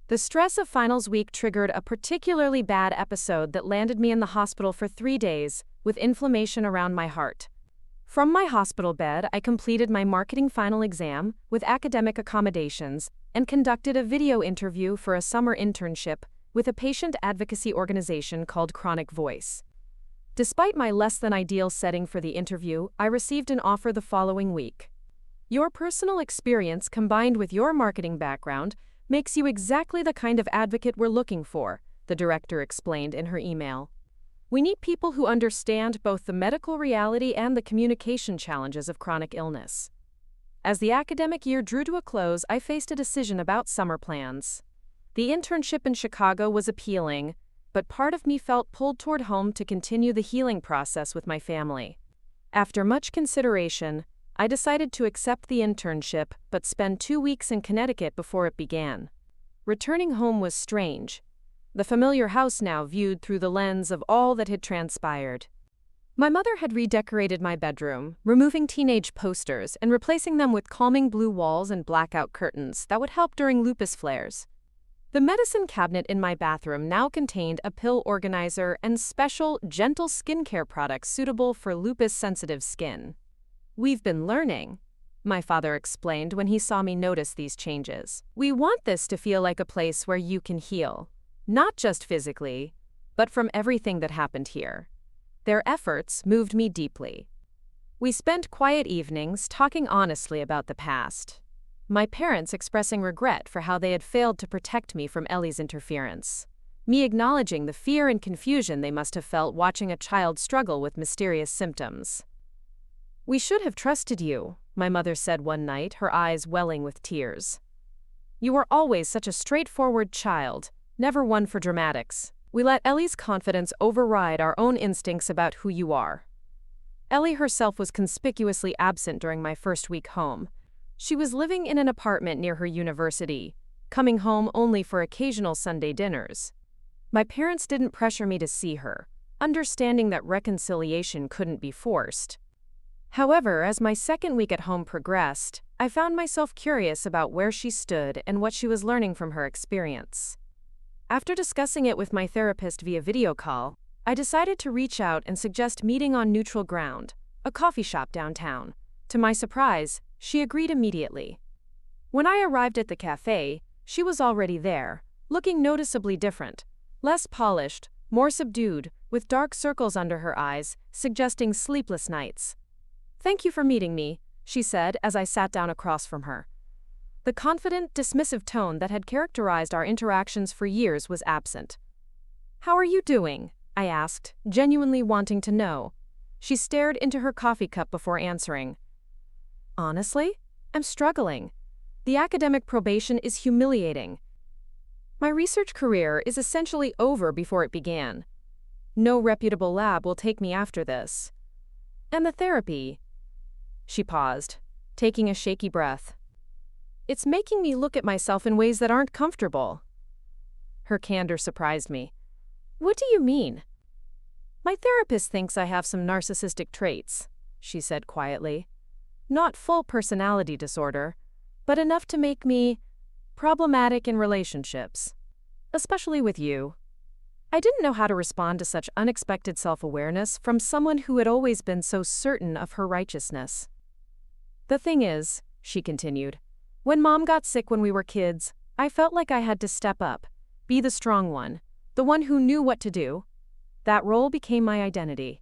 The stress of finals week triggered a particularly bad episode that landed me in the hospital for 3 days, with inflammation around my heart. From my hospital bed, I completed my marketing final exam with academic accommodations and conducted a video interview for a summer internship with a patient advocacy organization called Chronic Voice. Despite my less-than-ideal setting for the interview, I received an offer the following week. Your personal experience combined with your marketing background makes you exactly the kind of advocate we're looking for, the director explained in her email. We need people who understand both the medical reality and the communication challenges of chronic illness. As the academic year drew to a close, I faced a decision about summer plans. The internship in Chicago was appealing, but part of me felt pulled toward home to continue the healing process with my family. After much consideration, I decided to accept the internship but spend 2 weeks in Connecticut before it began. Returning home was strange. The familiar house now viewed through the lens of all that had transpired. My mother had redecorated my bedroom, removing teenage posters and replacing them with calming blue walls and blackout curtains that would help during lupus flares. The medicine cabinet in my bathroom now contained a pill organizer and special, gentle skincare products suitable for lupus-sensitive skin. We've been learning, my father explained when he saw me notice these changes. We want this to feel like a place where you can heal, not just physically, but from everything that happened here. Their efforts moved me deeply. We spent quiet evenings talking honestly about the past, my parents expressing regret for how they had failed to protect me from Ellie's interference, me acknowledging the fear and confusion they must have felt watching a child struggle with mysterious symptoms. We should have trusted you, my mother said one night, her eyes welling with tears. You were always such a straightforward child, never one for dramatics. We let Ellie's confidence override our own instincts about who you are. Ellie herself was conspicuously absent during my first week home. She was living in an apartment near her university, coming home only for occasional Sunday dinners. My parents didn't pressure me to see her, understanding that reconciliation couldn't be forced. However, as my second week at home progressed, I found myself curious about where she stood and what she was learning from her experience. After discussing it with my therapist via video call, I decided to reach out and suggest meeting on neutral ground, a coffee shop downtown. To my surprise, she agreed immediately. When I arrived at the cafe, she was already there, looking noticeably different, less polished, more subdued, with dark circles under her eyes, suggesting sleepless nights. "Thank you for meeting me," she said as I sat down across from her. The confident, dismissive tone that had characterized our interactions for years was absent. "How are you doing?" I asked, genuinely wanting to know. She stared into her coffee cup before answering. "Honestly, I'm struggling. The academic probation is humiliating. My research career is essentially over before it began. No reputable lab will take me after this. And the therapy." She paused, taking a shaky breath. "It's making me look at myself in ways that aren't comfortable." Her candor surprised me. "What do you mean?" "My therapist thinks I have some narcissistic traits," she said quietly. "Not full personality disorder, but enough to make me problematic in relationships. Especially with you." I didn't know how to respond to such unexpected self-awareness from someone who had always been so certain of her righteousness. "The thing is," she continued, "when Mom got sick when we were kids, I felt like I had to step up, be the strong one, the one who knew what to do. That role became my identity.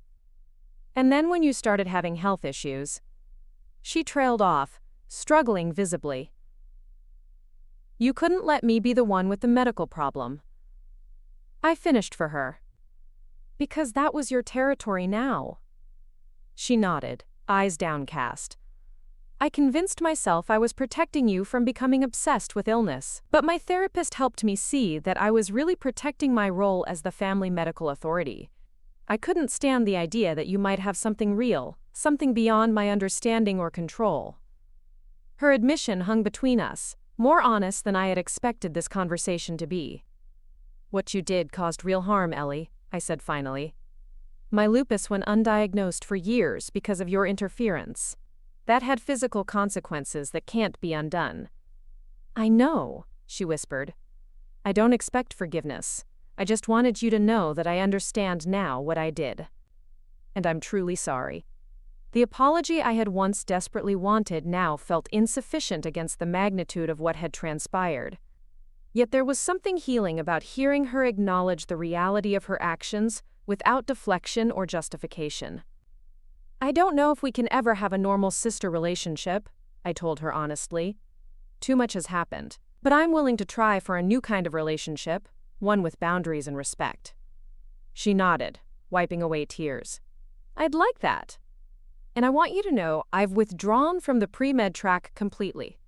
And then when you started having health issues..." She trailed off, struggling visibly. "You couldn't let me be the one with the medical problem." I finished for her. "Because that was your territory now." She nodded, eyes downcast. "I convinced myself I was protecting you from becoming obsessed with illness, but my therapist helped me see that I was really protecting my role as the family medical authority. I couldn't stand the idea that you might have something real, something beyond my understanding or control." Her admission hung between us, more honest than I had expected this conversation to be. "What you did caused real harm, Ellie," I said finally. "My lupus went undiagnosed for years because of your interference. That had physical consequences that can't be undone." "I know," she whispered. "I don't expect forgiveness. I just wanted you to know that I understand now what I did. And I'm truly sorry." The apology I had once desperately wanted now felt insufficient against the magnitude of what had transpired. Yet there was something healing about hearing her acknowledge the reality of her actions without deflection or justification. "I don't know if we can ever have a normal sister relationship," I told her honestly. "Too much has happened. But I'm willing to try for a new kind of relationship, one with boundaries and respect." She nodded, wiping away tears. "I'd like that. And I want you to know I've withdrawn from the pre-med track completely.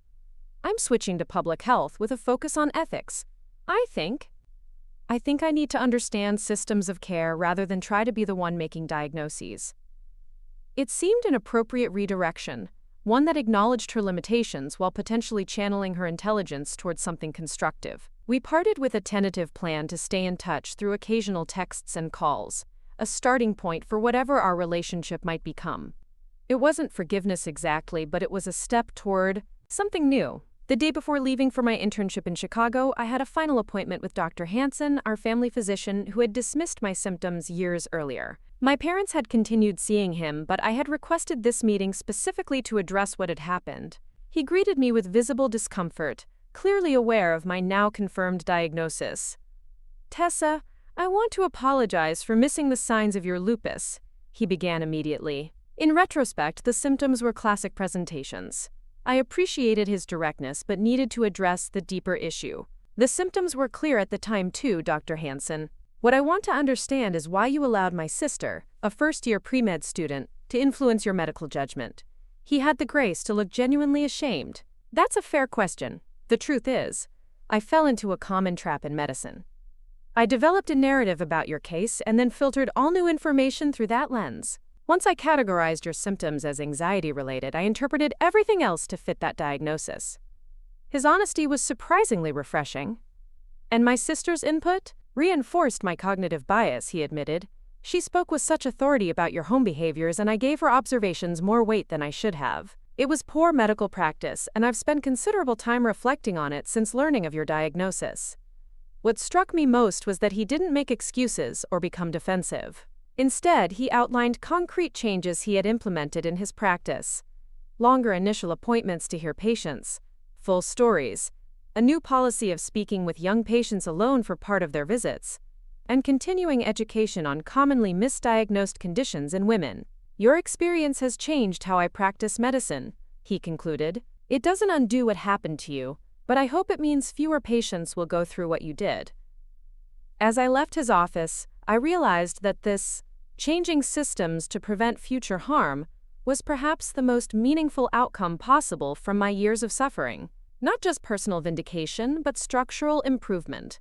I'm switching to public health with a focus on ethics. I think I need to understand systems of care rather than try to be the one making diagnoses." It seemed an appropriate redirection, one that acknowledged her limitations while potentially channeling her intelligence towards something constructive. We parted with a tentative plan to stay in touch through occasional texts and calls, a starting point for whatever our relationship might become. It wasn't forgiveness exactly, but it was a step toward something new. The day before leaving for my internship in Chicago, I had a final appointment with Dr. Hansen, our family physician who had dismissed my symptoms years earlier. My parents had continued seeing him, but I had requested this meeting specifically to address what had happened. He greeted me with visible discomfort, clearly aware of my now confirmed diagnosis. "Tessa, I want to apologize for missing the signs of your lupus," he began immediately. In retrospect, the symptoms were classic presentations. I appreciated his directness but needed to address the deeper issue. "The symptoms were clear at the time too, Dr. Hansen. What I want to understand is why you allowed my sister, a first-year pre-med student, to influence your medical judgment." He had the grace to look genuinely ashamed. "That's a fair question. The truth is, I fell into a common trap in medicine. I developed a narrative about your case and then filtered all new information through that lens. Once I categorized your symptoms as anxiety-related, I interpreted everything else to fit that diagnosis." His honesty was surprisingly refreshing. "And my sister's input reinforced my cognitive bias," he admitted. "She spoke with such authority about your home behaviors, and I gave her observations more weight than I should have." It was poor medical practice, and I've spent considerable time reflecting on it since learning of your diagnosis. What struck me most was that he didn't make excuses or become defensive. Instead, he outlined concrete changes he had implemented in his practice: longer initial appointments to hear patients, full stories, a new policy of speaking with young patients alone for part of their visits, and continuing education on commonly misdiagnosed conditions in women. Your experience has changed how I practice medicine, he concluded. It doesn't undo what happened to you, but I hope it means fewer patients will go through what you did. As I left his office, I realized that this changing systems to prevent future harm was perhaps the most meaningful outcome possible from my years of suffering. Not just personal vindication, but structural improvement.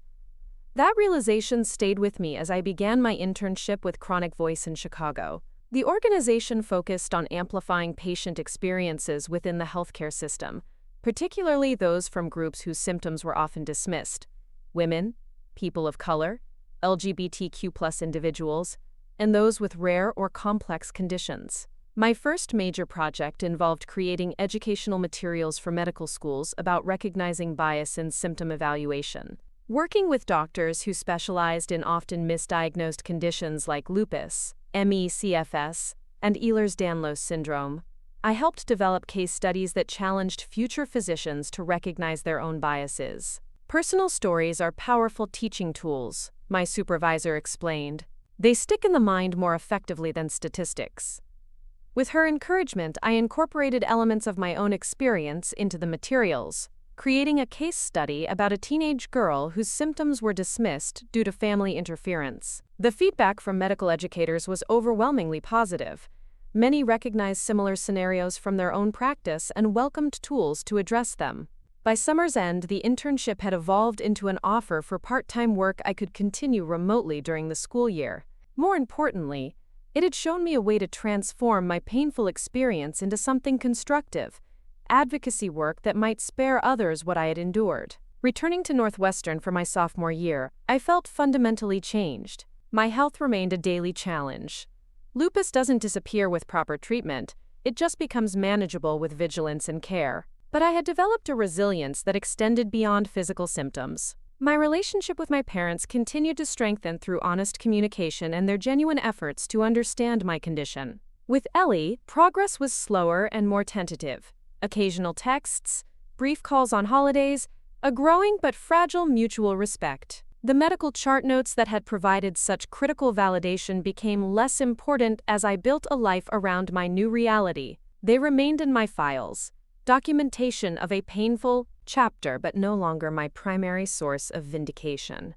That realization stayed with me as I began my internship with Chronic Voice in Chicago. The organization focused on amplifying patient experiences within the healthcare system, particularly those from groups whose symptoms were often dismissed: women, people of color, LGBTQ+ individuals, and those with rare or complex conditions. My first major project involved creating educational materials for medical schools about recognizing bias in symptom evaluation. Working with doctors who specialized in often misdiagnosed conditions like lupus, ME/CFS, and Ehlers-Danlos syndrome, I helped develop case studies that challenged future physicians to recognize their own biases. Personal stories are powerful teaching tools, my supervisor explained. They stick in the mind more effectively than statistics. With her encouragement, I incorporated elements of my own experience into the materials, creating a case study about a teenage girl whose symptoms were dismissed due to family interference. The feedback from medical educators was overwhelmingly positive. Many recognized similar scenarios from their own practice and welcomed tools to address them. By summer's end, the internship had evolved into an offer for part-time work I could continue remotely during the school year. More importantly, it had shown me a way to transform my painful experience into something constructive: advocacy work that might spare others what I had endured. Returning to Northwestern for my sophomore year, I felt fundamentally changed. My health remained a daily challenge. Lupus doesn't disappear with proper treatment, it just becomes manageable with vigilance and care. But I had developed a resilience that extended beyond physical symptoms. My relationship with my parents continued to strengthen through honest communication and their genuine efforts to understand my condition. With Ellie, progress was slower and more tentative. Occasional texts, brief calls on holidays, a growing but fragile mutual respect. The medical chart notes that had provided such critical validation became less important as I built a life around my new reality. They remained in my files, documentation of a painful chapter, but no longer my primary source of vindication.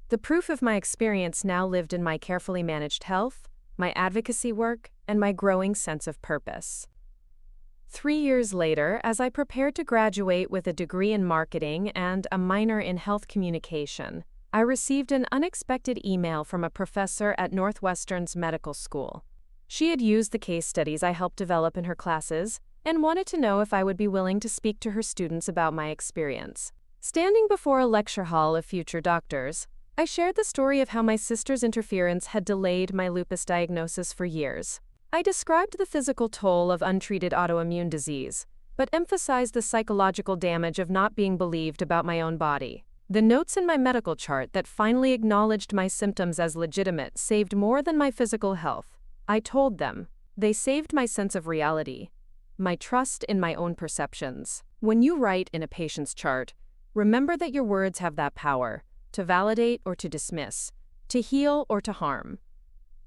The proof of my experience now lived in my carefully managed health, my advocacy work, and my growing sense of purpose. 3 years later, as I prepared to graduate with a degree in marketing and a minor in health communication, I received an unexpected email from a professor at Northwestern's medical school. She had used the case studies I helped develop in her classes and wanted to know if I would be willing to speak to her students about my experience. Standing before a lecture hall of future doctors, I shared the story of how my sister's interference had delayed my lupus diagnosis for years. I described the physical toll of untreated autoimmune disease, but emphasized the psychological damage of not being believed about my own body. The notes in my medical chart that finally acknowledged my symptoms as legitimate saved more than my physical health. I told them. They saved my sense of reality, my trust in my own perceptions. When you write in a patient's chart, remember that your words have that power, to validate or to dismiss, to heal or to harm.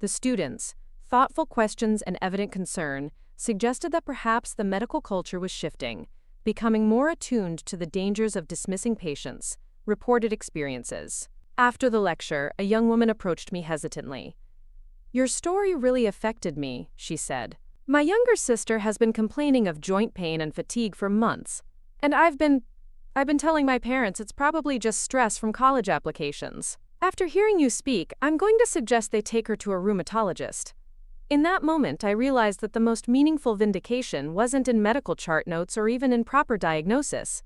The students, thoughtful questions and evident concern, suggested that perhaps the medical culture was shifting, becoming more attuned to the dangers of dismissing patients' reported experiences. After the lecture, a young woman approached me hesitantly. "Your story really affected me," she said. "My younger sister has been complaining of joint pain and fatigue for months, and I've been telling my parents it's probably just stress from college applications. After hearing you speak, I'm going to suggest they take her to a rheumatologist." In that moment, I realized that the most meaningful vindication wasn't in medical chart notes or even in proper diagnosis.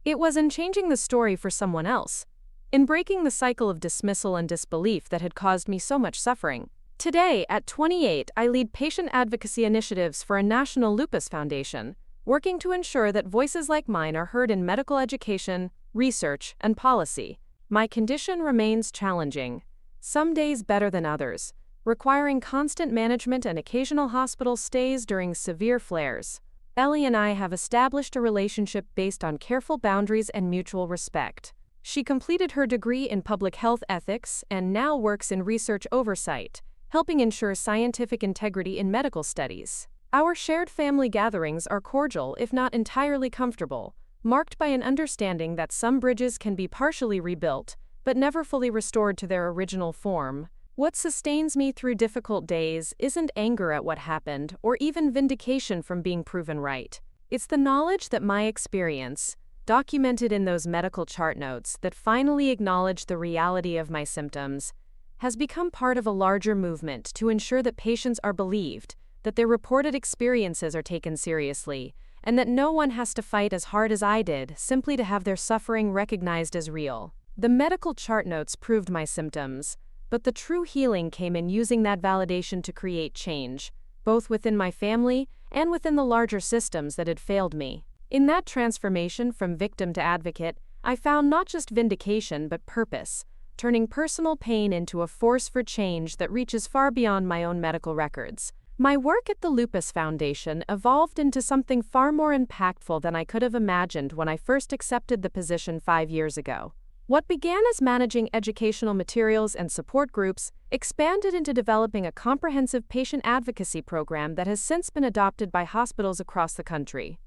It was in changing the story for someone else, in breaking the cycle of dismissal and disbelief that had caused me so much suffering. Today, at 28, I lead patient advocacy initiatives for a national lupus foundation, working to ensure that voices like mine are heard in medical education, research, and policy. My condition remains challenging, some days better than others, requiring constant management and occasional hospital stays during severe flares. Ellie and I have established a relationship based on careful boundaries and mutual respect. She completed her degree in public health ethics and now works in research oversight, helping ensure scientific integrity in medical studies. Our shared family gatherings are cordial if not entirely comfortable, marked by an understanding that some bridges can be partially rebuilt, but never fully restored to their original form. What sustains me through difficult days isn't anger at what happened or even vindication from being proven right. It's the knowledge that my experience, documented in those medical chart notes that finally acknowledge the reality of my symptoms, has become part of a larger movement to ensure that patients are believed, that their reported experiences are taken seriously, and that no one has to fight as hard as I did simply to have their suffering recognized as real. The medical chart notes proved my symptoms, but the true healing came in using that validation to create change, both within my family and within the larger systems that had failed me. In that transformation from victim to advocate, I found not just vindication but purpose, turning personal pain into a force for change that reaches far beyond my own medical records. My work at the Lupus Foundation evolved into something far more impactful than I could have imagined when I first accepted the position 5 years ago. What began as managing educational materials and support groups expanded into developing a comprehensive patient advocacy program that has since been adopted by hospitals across the country.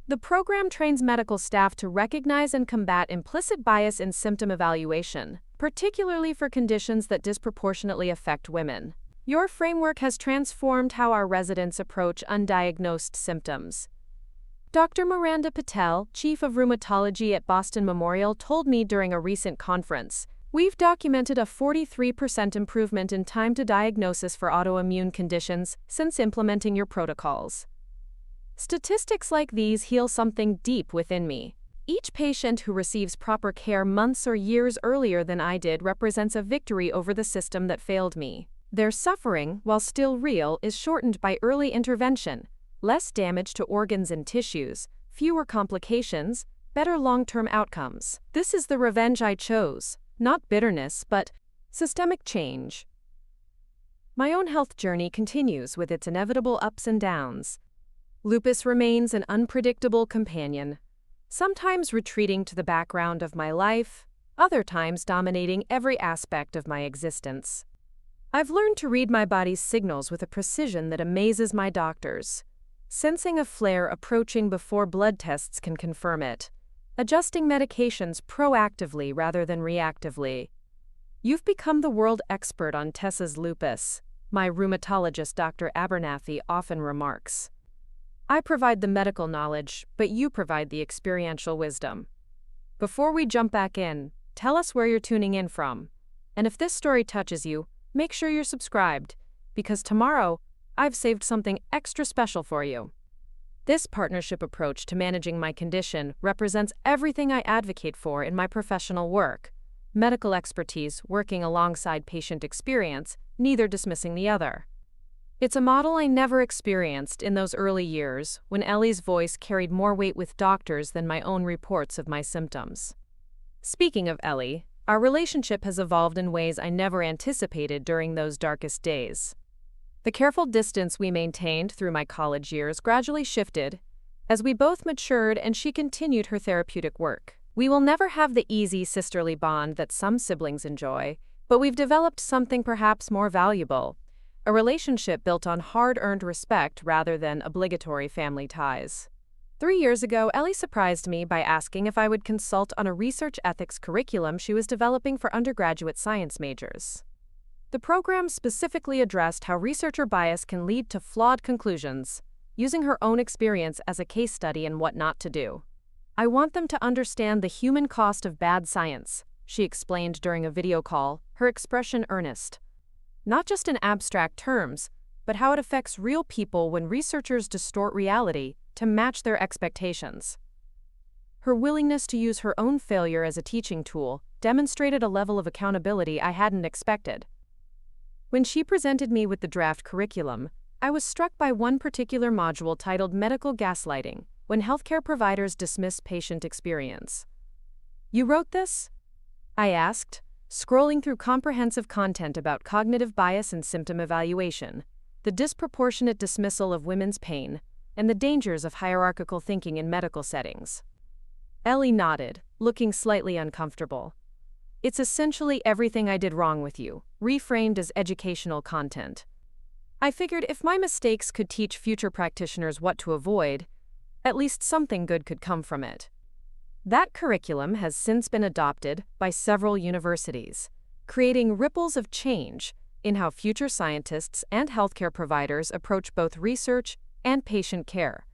The program trains medical staff to recognize and combat implicit bias in symptom evaluation, particularly for conditions that disproportionately affect women. Your framework has transformed how our residents approach undiagnosed symptoms. Dr. Miranda Patel, Chief of Rheumatology at Boston Memorial, told me during a recent conference, "We've documented a 43% improvement in time to diagnosis for autoimmune conditions since implementing your protocols." Statistics like these heal something deep within me. Each patient who receives proper care months or years earlier than I did represents a victory over the system that failed me. Their suffering, while still real, is shortened by early intervention, less damage to organs and tissues, fewer complications, better long-term outcomes. This is the revenge I chose, not bitterness, but systemic change. My own health journey continues with its inevitable ups and downs. Lupus remains an unpredictable companion, sometimes retreating to the background of my life, other times dominating every aspect of my existence. I've learned to read my body's signals with a precision that amazes my doctors, sensing a flare approaching before blood tests can confirm it, adjusting medications proactively rather than reactively. "You've become the world expert on Tessa's lupus," my rheumatologist Dr. Abernathy often remarks. "I provide the medical knowledge, but you provide the experiential wisdom." Before we jump back in, tell us where you're tuning in from. And if this story touches you, make sure you're subscribed, because tomorrow, I've saved something extra special for you. This partnership approach to managing my condition represents everything I advocate for in my professional work: medical expertise working alongside patient experience, neither dismissing the other. It's a model I never experienced in those early years when Ellie's voice carried more weight with doctors than my own reports of my symptoms. Speaking of Ellie, our relationship has evolved in ways I never anticipated during those darkest days. The careful distance we maintained through my college years gradually shifted as we both matured and she continued her therapeutic work. We will never have the easy sisterly bond that some siblings enjoy, but we've developed something perhaps more valuable: a relationship built on hard-earned respect rather than obligatory family ties. 3 years ago, Ellie surprised me by asking if I would consult on a research ethics curriculum she was developing for undergraduate science majors. The program specifically addressed how researcher bias can lead to flawed conclusions, using her own experience as a case study in what not to do. "I want them to understand the human cost of bad science," she explained during a video call, her expression earnest. "Not just in abstract terms, but how it affects real people when researchers distort reality to match their expectations." Her willingness to use her own failure as a teaching tool demonstrated a level of accountability I hadn't expected. When she presented me with the draft curriculum, I was struck by one particular module titled Medical Gaslighting, when healthcare providers dismiss patient experience. "You wrote this?" I asked, scrolling through comprehensive content about cognitive bias and symptom evaluation, the disproportionate dismissal of women's pain, and the dangers of hierarchical thinking in medical settings. Ellie nodded, looking slightly uncomfortable. "It's essentially everything I did wrong with you, reframed as educational content. I figured if my mistakes could teach future practitioners what to avoid, at least something good could come from it." That curriculum has since been adopted by several universities, creating ripples of change in how future scientists and healthcare providers approach both research and patient care.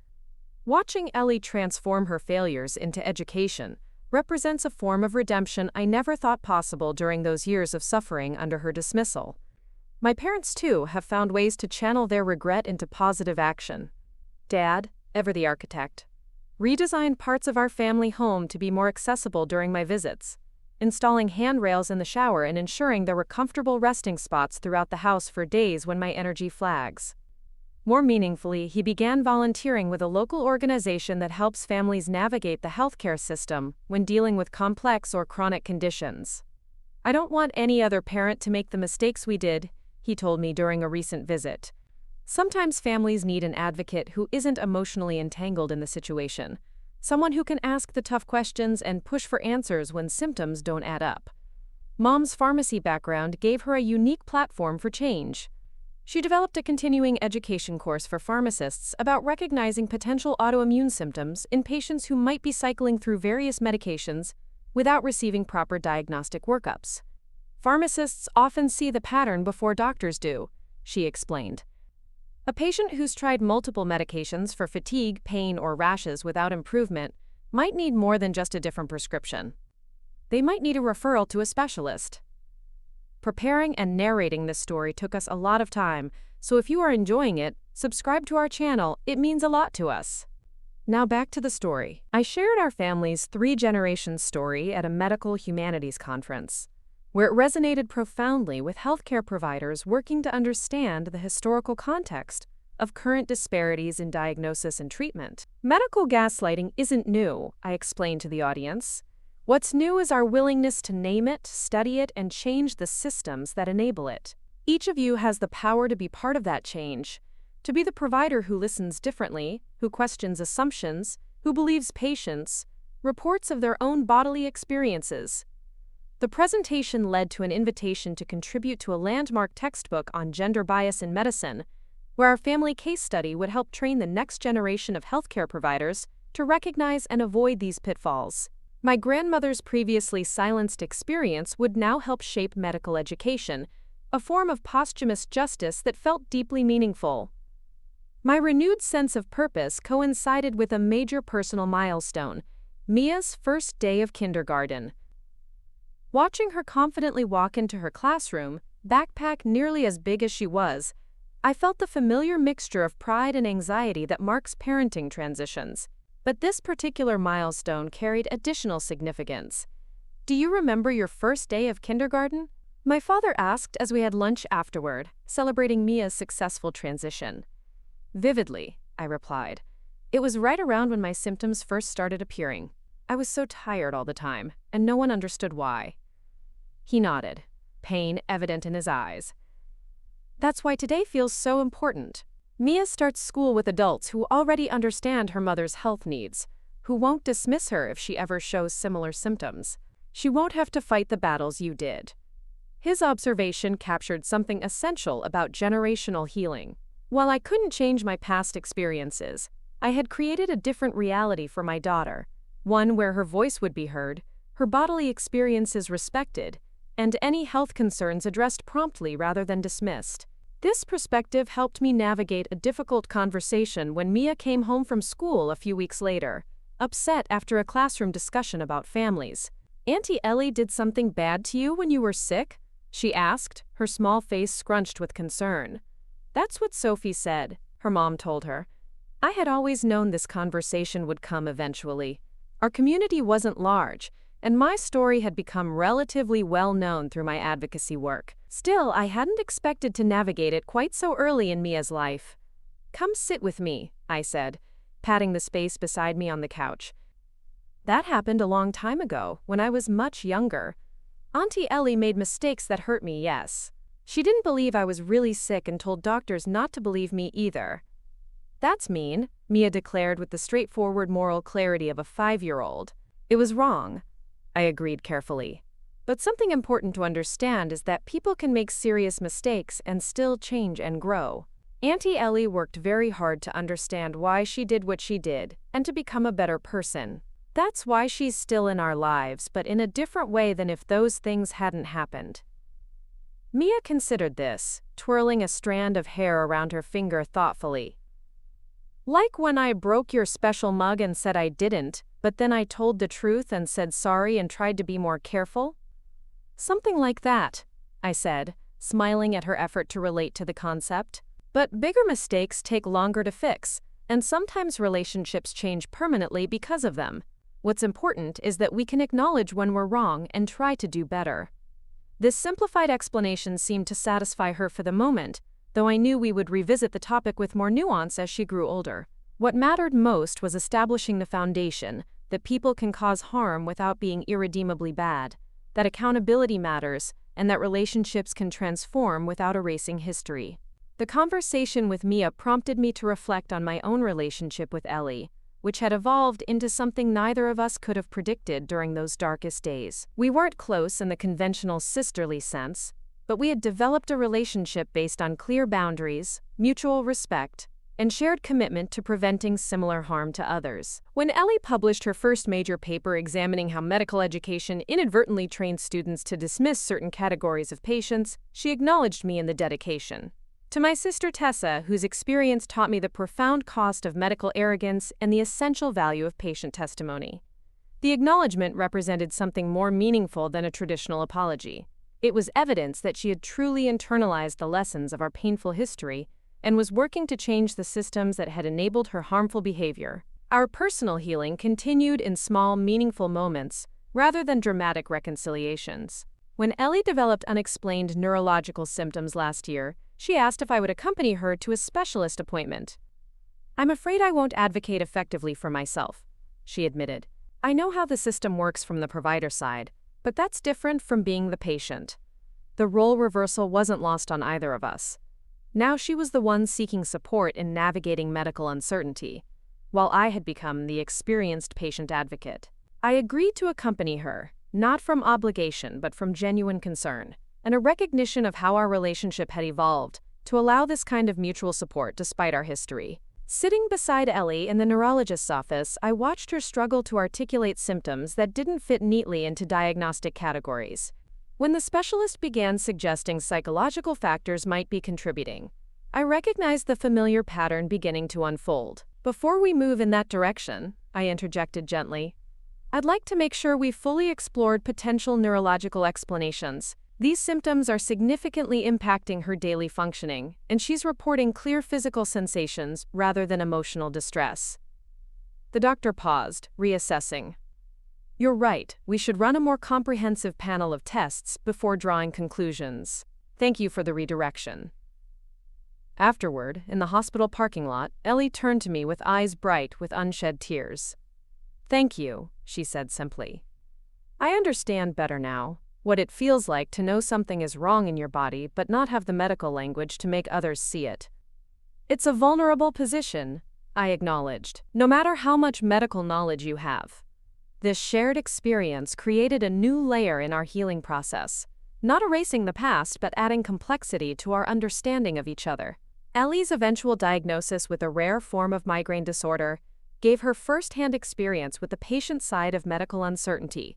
Watching Ellie transform her failures into education represents a form of redemption I never thought possible during those years of suffering under her dismissal. My parents, too, have found ways to channel their regret into positive action. Dad, ever the architect, redesigned parts of our family home to be more accessible during my visits, installing handrails in the shower and ensuring there were comfortable resting spots throughout the house for days when my energy flags. More meaningfully, he began volunteering with a local organization that helps families navigate the healthcare system when dealing with complex or chronic conditions. "I don't want any other parent to make the mistakes we did," he told me during a recent visit. "Sometimes families need an advocate who isn't emotionally entangled in the situation, someone who can ask the tough questions and push for answers when symptoms don't add up." Mom's pharmacy background gave her a unique platform for change. She developed a continuing education course for pharmacists about recognizing potential autoimmune symptoms in patients who might be cycling through various medications without receiving proper diagnostic workups. "Pharmacists often see the pattern before doctors do," she explained. "A patient who's tried multiple medications for fatigue, pain, or rashes without improvement might need more than just a different prescription. They might need a referral to a specialist." Preparing and narrating this story took us a lot of time, so if you are enjoying it, subscribe to our channel, it means a lot to us. Now back to the story. I shared our family's 3-generation story at a medical humanities conference, where it resonated profoundly with healthcare providers working to understand the historical context of current disparities in diagnosis and treatment. "Medical gaslighting isn't new," I explained to the audience. "What's new is our willingness to name it, study it, and change the systems that enable it. Each of you has the power to be part of that change, to be the provider who listens differently, who questions assumptions, who believes patients' reports of their own bodily experiences." The presentation led to an invitation to contribute to a landmark textbook on gender bias in medicine, where our family case study would help train the next generation of healthcare providers to recognize and avoid these pitfalls. My grandmother's previously silenced experience would now help shape medical education, a form of posthumous justice that felt deeply meaningful. My renewed sense of purpose coincided with a major personal milestone, Mia's first day of kindergarten. Watching her confidently walk into her classroom, backpack nearly as big as she was, I felt the familiar mixture of pride and anxiety that marks parenting transitions. But this particular milestone carried additional significance. "Do you remember your first day of kindergarten?" my father asked as we had lunch afterward, celebrating Mia's successful transition. "Vividly," I replied. "It was right around when my symptoms first started appearing. I was so tired all the time, and no one understood why." He nodded, pain evident in his eyes. "That's why today feels so important. Mia starts school with adults who already understand her mother's health needs, who won't dismiss her if she ever shows similar symptoms. She won't have to fight the battles you did." His observation captured something essential about generational healing. While I couldn't change my past experiences, I had created a different reality for my daughter, one where her voice would be heard, her bodily experiences respected, and any health concerns addressed promptly rather than dismissed. This perspective helped me navigate a difficult conversation when Mia came home from school a few weeks later, upset after a classroom discussion about families. "Auntie Ellie did something bad to you when you were sick?" she asked, her small face scrunched with concern. "That's what Sophie said," her mom told her. I had always known this conversation would come eventually. Our community wasn't large, and my story had become relatively well known through my advocacy work. Still, I hadn't expected to navigate it quite so early in Mia's life. "Come sit with me," I said, patting the space beside me on the couch. "That happened a long time ago, when I was much younger. Auntie Ellie made mistakes that hurt me, yes. She didn't believe I was really sick and told doctors not to believe me either." "That's mean," Mia declared with the straightforward moral clarity of a 5-year-old. "It was wrong," I agreed carefully. "But something important to understand is that people can make serious mistakes and still change and grow. Auntie Ellie worked very hard to understand why she did what she did and to become a better person. That's why she's still in our lives, but in a different way than if those things hadn't happened." Mia considered this, twirling a strand of hair around her finger thoughtfully. "Like when I broke your special mug and said I didn't, but then I told the truth and said sorry and tried to be more careful?" "Something like that," I said, smiling at her effort to relate to the concept. "But bigger mistakes take longer to fix, and sometimes relationships change permanently because of them. What's important is that we can acknowledge when we're wrong and try to do better." This simplified explanation seemed to satisfy her for the moment, though I knew we would revisit the topic with more nuance as she grew older. What mattered most was establishing the foundation that people can cause harm without being irredeemably bad, that accountability matters, and that relationships can transform without erasing history. The conversation with Mia prompted me to reflect on my own relationship with Ellie, which had evolved into something neither of us could have predicted during those darkest days. We weren't close in the conventional sisterly sense, but we had developed a relationship based on clear boundaries, mutual respect, and shared commitment to preventing similar harm to others. When Ellie published her first major paper examining how medical education inadvertently trains students to dismiss certain categories of patients, she acknowledged me in the dedication. To my sister Tessa, whose experience taught me the profound cost of medical arrogance and the essential value of patient testimony. The acknowledgement represented something more meaningful than a traditional apology. It was evidence that she had truly internalized the lessons of our painful history and was working to change the systems that had enabled her harmful behavior. Our personal healing continued in small, meaningful moments, rather than dramatic reconciliations. When Ellie developed unexplained neurological symptoms last year, she asked if I would accompany her to a specialist appointment. "I'm afraid I won't advocate effectively for myself," she admitted. "I know how the system works from the provider side, but that's different from being the patient." The role reversal wasn't lost on either of us. Now she was the one seeking support in navigating medical uncertainty, while I had become the experienced patient advocate. I agreed to accompany her, not from obligation but from genuine concern, and a recognition of how our relationship had evolved to allow this kind of mutual support despite our history. Sitting beside Ellie in the neurologist's office, I watched her struggle to articulate symptoms that didn't fit neatly into diagnostic categories. When the specialist began suggesting psychological factors might be contributing, I recognized the familiar pattern beginning to unfold. "Before we move in that direction," I interjected gently, "I'd like to make sure we've fully explored potential neurological explanations. These symptoms are significantly impacting her daily functioning, and she's reporting clear physical sensations rather than emotional distress." The doctor paused, reassessing. "You're right, we should run a more comprehensive panel of tests before drawing conclusions. Thank you for the redirection." Afterward, in the hospital parking lot, Ellie turned to me with eyes bright with unshed tears. "Thank you," she said simply. "I understand better now what it feels like to know something is wrong in your body but not have the medical language to make others see it." "It's a vulnerable position," I acknowledged, "no matter how much medical knowledge you have." This shared experience created a new layer in our healing process, not erasing the past but adding complexity to our understanding of each other. Ellie's eventual diagnosis with a rare form of migraine disorder gave her first-hand experience with the patient side of medical uncertainty,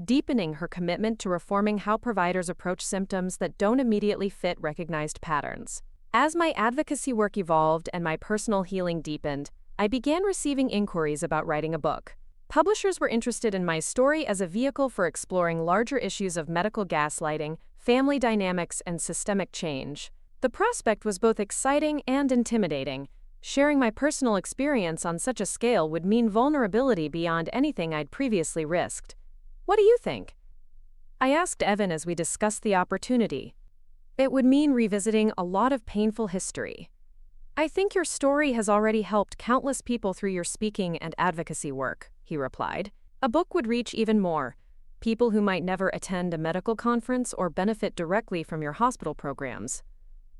deepening her commitment to reforming how providers approach symptoms that don't immediately fit recognized patterns. As my advocacy work evolved and my personal healing deepened, I began receiving inquiries about writing a book. Publishers were interested in my story as a vehicle for exploring larger issues of medical gaslighting, family dynamics, and systemic change. The prospect was both exciting and intimidating. Sharing my personal experience on such a scale would mean vulnerability beyond anything I'd previously risked. "What do you think?" I asked Evan as we discussed the opportunity. It would mean revisiting a lot of painful history. I think your story has already helped countless people through your speaking and advocacy work, he replied. A book would reach even more people who might never attend a medical conference or benefit directly from your hospital programs.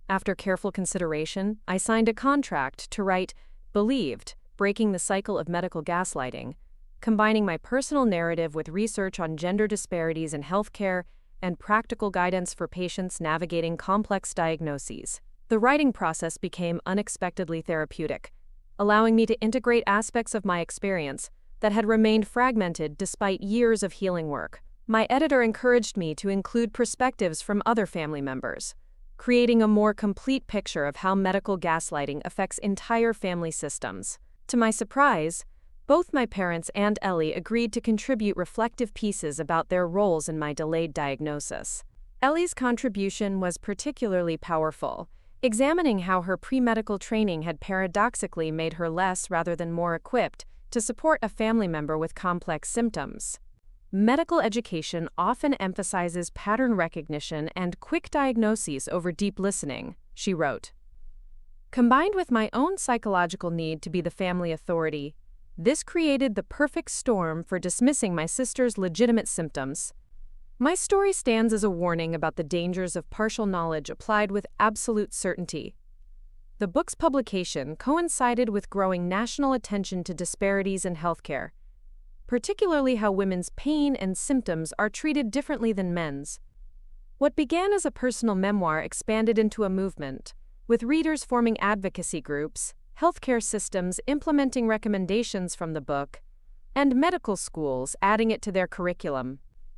After careful consideration, I signed a contract to write Believed, Breaking the Cycle of Medical Gaslighting, combining my personal narrative with research on gender disparities in healthcare and practical guidance for patients navigating complex diagnoses. The writing process became unexpectedly therapeutic, allowing me to integrate aspects of my experience that had remained fragmented despite years of healing work. My editor encouraged me to include perspectives from other family members, creating a more complete picture of how medical gaslighting affects entire family systems. To my surprise, both my parents and Ellie agreed to contribute reflective pieces about their roles in my delayed diagnosis. Ellie's contribution was particularly powerful, examining how her pre-medical training had paradoxically made her less rather than more equipped to support a family member with complex symptoms. Medical education often emphasizes pattern recognition and quick diagnoses over deep listening, she wrote. Combined with my own psychological need to be the family authority, this created the perfect storm for dismissing my sister's legitimate symptoms. My story stands as a warning about the dangers of partial knowledge applied with absolute certainty. The book's publication coincided with growing national attention to disparities in healthcare, particularly how women's pain and symptoms are treated differently than men's. What began as a personal memoir expanded into a movement, with readers forming advocacy groups, healthcare systems implementing recommendations from the book, and medical schools adding it to their curriculum.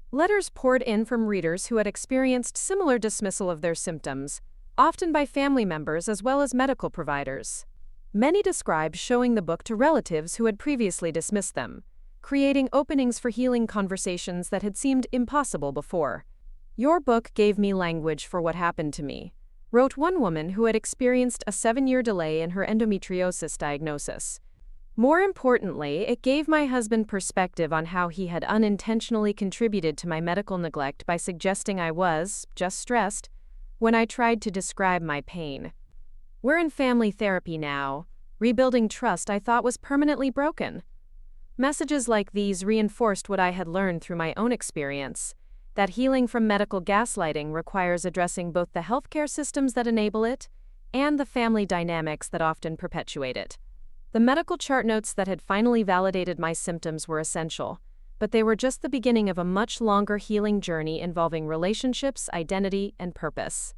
Letters poured in from readers who had experienced similar dismissal of their symptoms, often by family members as well as medical providers. Many described showing the book to relatives who had previously dismissed them, creating openings for healing conversations that had seemed impossible before. Your book gave me language for what happened to me, wrote one woman who had experienced a 7-year delay in her endometriosis diagnosis. More importantly, it gave my husband perspective on how he had unintentionally contributed to my medical neglect by suggesting I was just stressed when I tried to describe my pain. We're in family therapy now, rebuilding trust I thought was permanently broken. Messages like these reinforced what I had learned through my own experience, that healing from medical gaslighting requires addressing both the healthcare systems that enable it and the family dynamics that often perpetuate it. The medical chart notes that had finally validated my symptoms were essential, but they were just the beginning of a much longer healing journey involving relationships, identity, and purpose.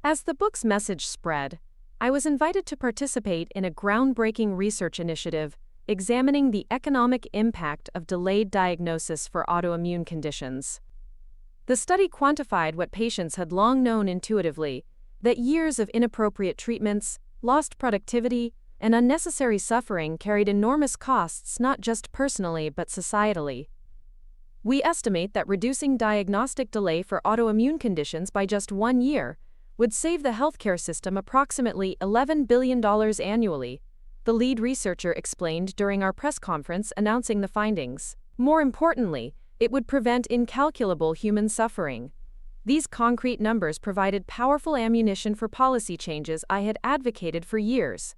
As the book's message spread, I was invited to participate in a groundbreaking research initiative examining the economic impact of delayed diagnosis for autoimmune conditions. The study quantified what patients had long known intuitively, that years of inappropriate treatments, lost productivity, and unnecessary suffering carried enormous costs not just personally but societally. We estimate that reducing diagnostic delay for autoimmune conditions by just 1 year would save the healthcare system approximately $11 billion annually, the lead researcher explained during our press conference announcing the findings. More importantly, it would prevent incalculable human suffering. These concrete numbers provided powerful ammunition for policy changes I had advocated for years.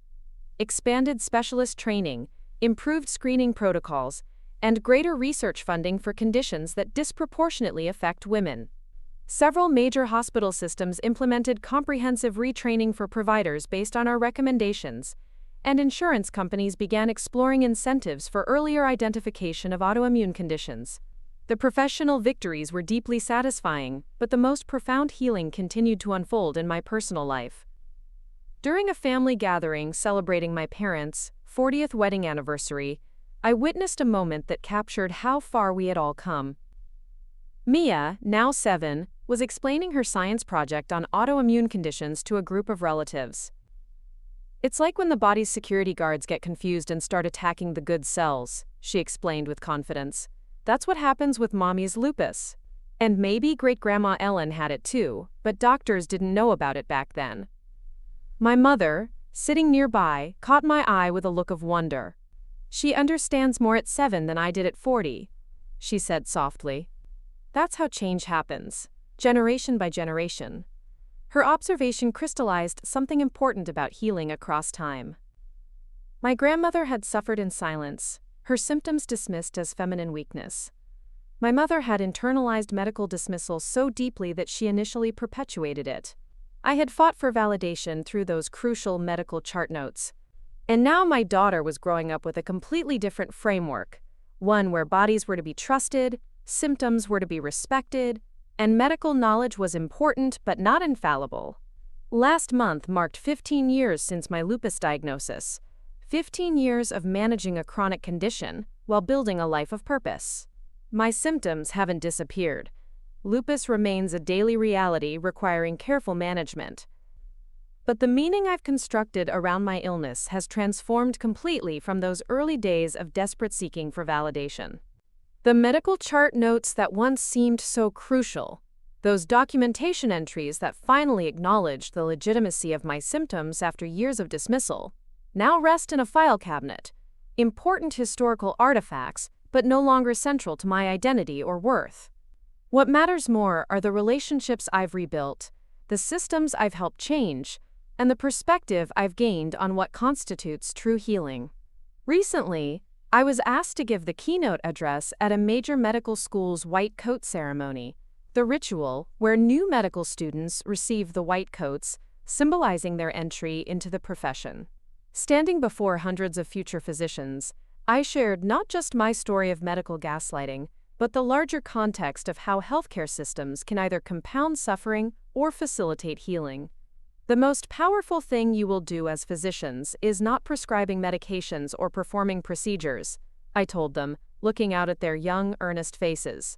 Expanded specialist training, improved screening protocols, and greater research funding for conditions that disproportionately affect women. Several major hospital systems implemented comprehensive retraining for providers based on our recommendations, and insurance companies began exploring incentives for earlier identification of autoimmune conditions. The professional victories were deeply satisfying, but the most profound healing continued to unfold in my personal life. During a family gathering celebrating my parents' 40th wedding anniversary, I witnessed a moment that captured how far we had all come. Mia, now 7, was explaining her science project on autoimmune conditions to a group of relatives. It's like when the body's security guards get confused and start attacking the good cells, she explained with confidence. That's what happens with Mommy's lupus. And maybe great-grandma Ellen had it too, but doctors didn't know about it back then. My mother, sitting nearby, caught my eye with a look of wonder. She understands more at 7 than I did at 40, she said softly. That's how change happens, generation by generation. Her observation crystallized something important about healing across time. My grandmother had suffered in silence, her symptoms dismissed as feminine weakness. My mother had internalized medical dismissal so deeply that she initially perpetuated it. I had fought for validation through those crucial medical chart notes. And now my daughter was growing up with a completely different framework, one where bodies were to be trusted, symptoms were to be respected, and medical knowledge was important but not infallible. Last month marked 15 years since my lupus diagnosis, 15 years of managing a chronic condition while building a life of purpose. My symptoms haven't disappeared. Lupus remains a daily reality requiring careful management. But the meaning I've constructed around my illness has transformed completely from those early days of desperate seeking for validation. The medical chart notes that once seemed so crucial, those documentation entries that finally acknowledged the legitimacy of my symptoms after years of dismissal, now rest in a file cabinet, important historical artifacts, but no longer central to my identity or worth. What matters more are the relationships I've rebuilt, the systems I've helped change, and the perspective I've gained on what constitutes true healing. Recently, I was asked to give the keynote address at a major medical school's white coat ceremony, the ritual where new medical students receive the white coats, symbolizing their entry into the profession. Standing before hundreds of future physicians, I shared not just my story of medical gaslighting, but the larger context of how healthcare systems can either compound suffering or facilitate healing. The most powerful thing you will do as physicians is not prescribing medications or performing procedures, I told them, looking out at their young, earnest faces.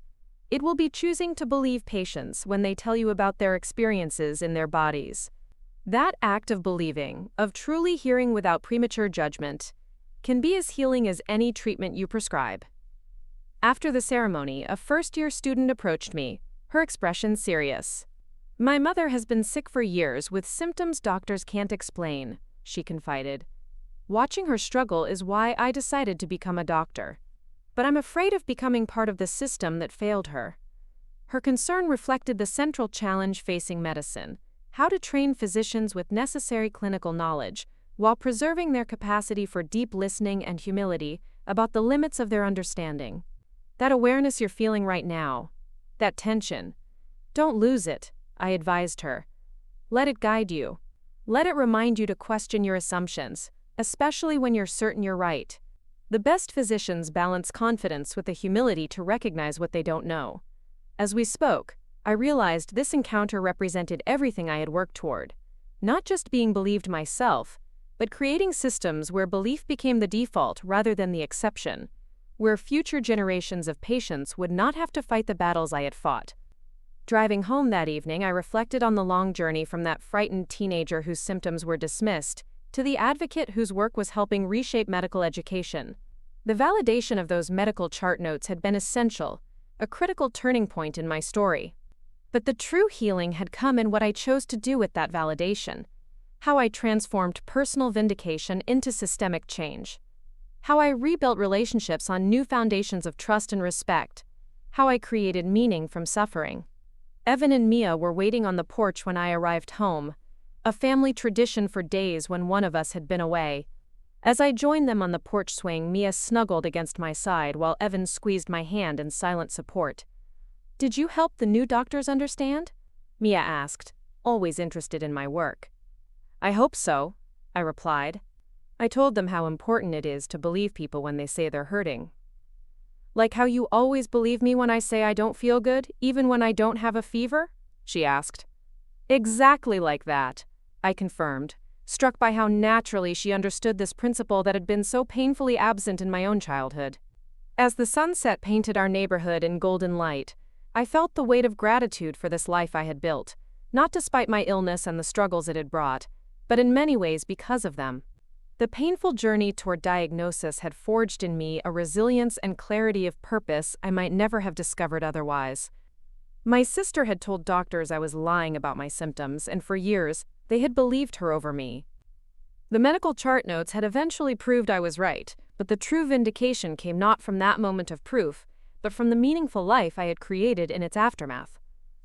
It will be choosing to believe patients when they tell you about their experiences in their bodies. That act of believing, of truly hearing without premature judgment, can be as healing as any treatment you prescribe. After the ceremony, a first-year student approached me, her expression serious. "My mother has been sick for years with symptoms doctors can't explain," she confided. "Watching her struggle is why I decided to become a doctor. But I'm afraid of becoming part of the system that failed her." Her concern reflected the central challenge facing medicine: how to train physicians with necessary clinical knowledge, while preserving their capacity for deep listening and humility about the limits of their understanding. That awareness you're feeling right now, that tension, don't lose it, I advised her. Let it guide you. Let it remind you to question your assumptions, especially when you're certain you're right. The best physicians balance confidence with the humility to recognize what they don't know. As we spoke, I realized this encounter represented everything I had worked toward. Not just being believed myself, but creating systems where belief became the default rather than the exception, where future generations of patients would not have to fight the battles I had fought. Driving home that evening, I reflected on the long journey from that frightened teenager whose symptoms were dismissed to the advocate whose work was helping reshape medical education. The validation of those medical chart notes had been essential, a critical turning point in my story. But the true healing had come in what I chose to do with that validation, how I transformed personal vindication into systemic change, how I rebuilt relationships on new foundations of trust and respect, how I created meaning from suffering. Evan and Mia were waiting on the porch when I arrived home, a family tradition for days when one of us had been away. As I joined them on the porch swing, Mia snuggled against my side while Evan squeezed my hand in silent support. "Did you help the new doctors understand?" Mia asked, always interested in my work. "I hope so," I replied. I told them how important it is to believe people when they say they're hurting. "Like how you always believe me when I say I don't feel good, even when I don't have a fever?" she asked. "Exactly like that," I confirmed, struck by how naturally she understood this principle that had been so painfully absent in my own childhood. As the sunset painted our neighborhood in golden light, I felt the weight of gratitude for this life I had built, not despite my illness and the struggles it had brought, but in many ways because of them. The painful journey toward diagnosis had forged in me a resilience and clarity of purpose I might never have discovered otherwise. My sister had told doctors I was lying about my symptoms, and for years, they had believed her over me. The medical chart notes had eventually proved I was right, but the true vindication came not from that moment of proof, but from the meaningful life I had created in its aftermath.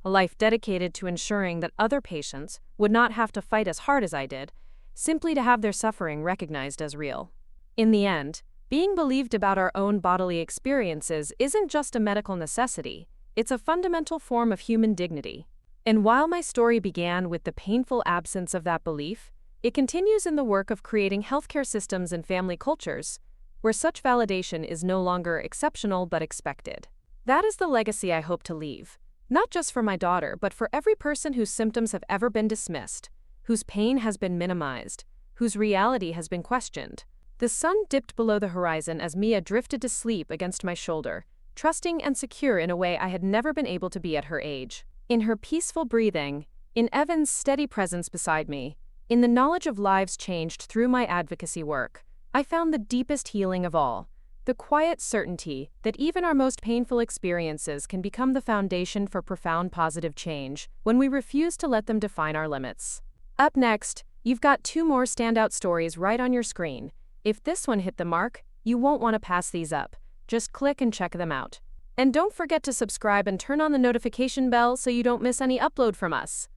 a life dedicated to ensuring that other patients would not have to fight as hard as I did, simply to have their suffering recognized as real. In the end, being believed about our own bodily experiences isn't just a medical necessity, it's a fundamental form of human dignity. And while my story began with the painful absence of that belief, it continues in the work of creating healthcare systems and family cultures where such validation is no longer exceptional but expected. That is the legacy I hope to leave, not just for my daughter, but for every person whose symptoms have ever been dismissed, whose pain has been minimized, whose reality has been questioned. The sun dipped below the horizon as Mia drifted to sleep against my shoulder, trusting and secure in a way I had never been able to be at her age. In her peaceful breathing, in Evan's steady presence beside me, in the knowledge of lives changed through my advocacy work, I found the deepest healing of all, the quiet certainty that even our most painful experiences can become the foundation for profound positive change when we refuse to let them define our limits. Up next, you've got 2 more standout stories right on your screen. If this one hit the mark, you won't want to pass these up. Just click and check them out. And don't forget to subscribe and turn on the notification bell so you don't miss any upload from us.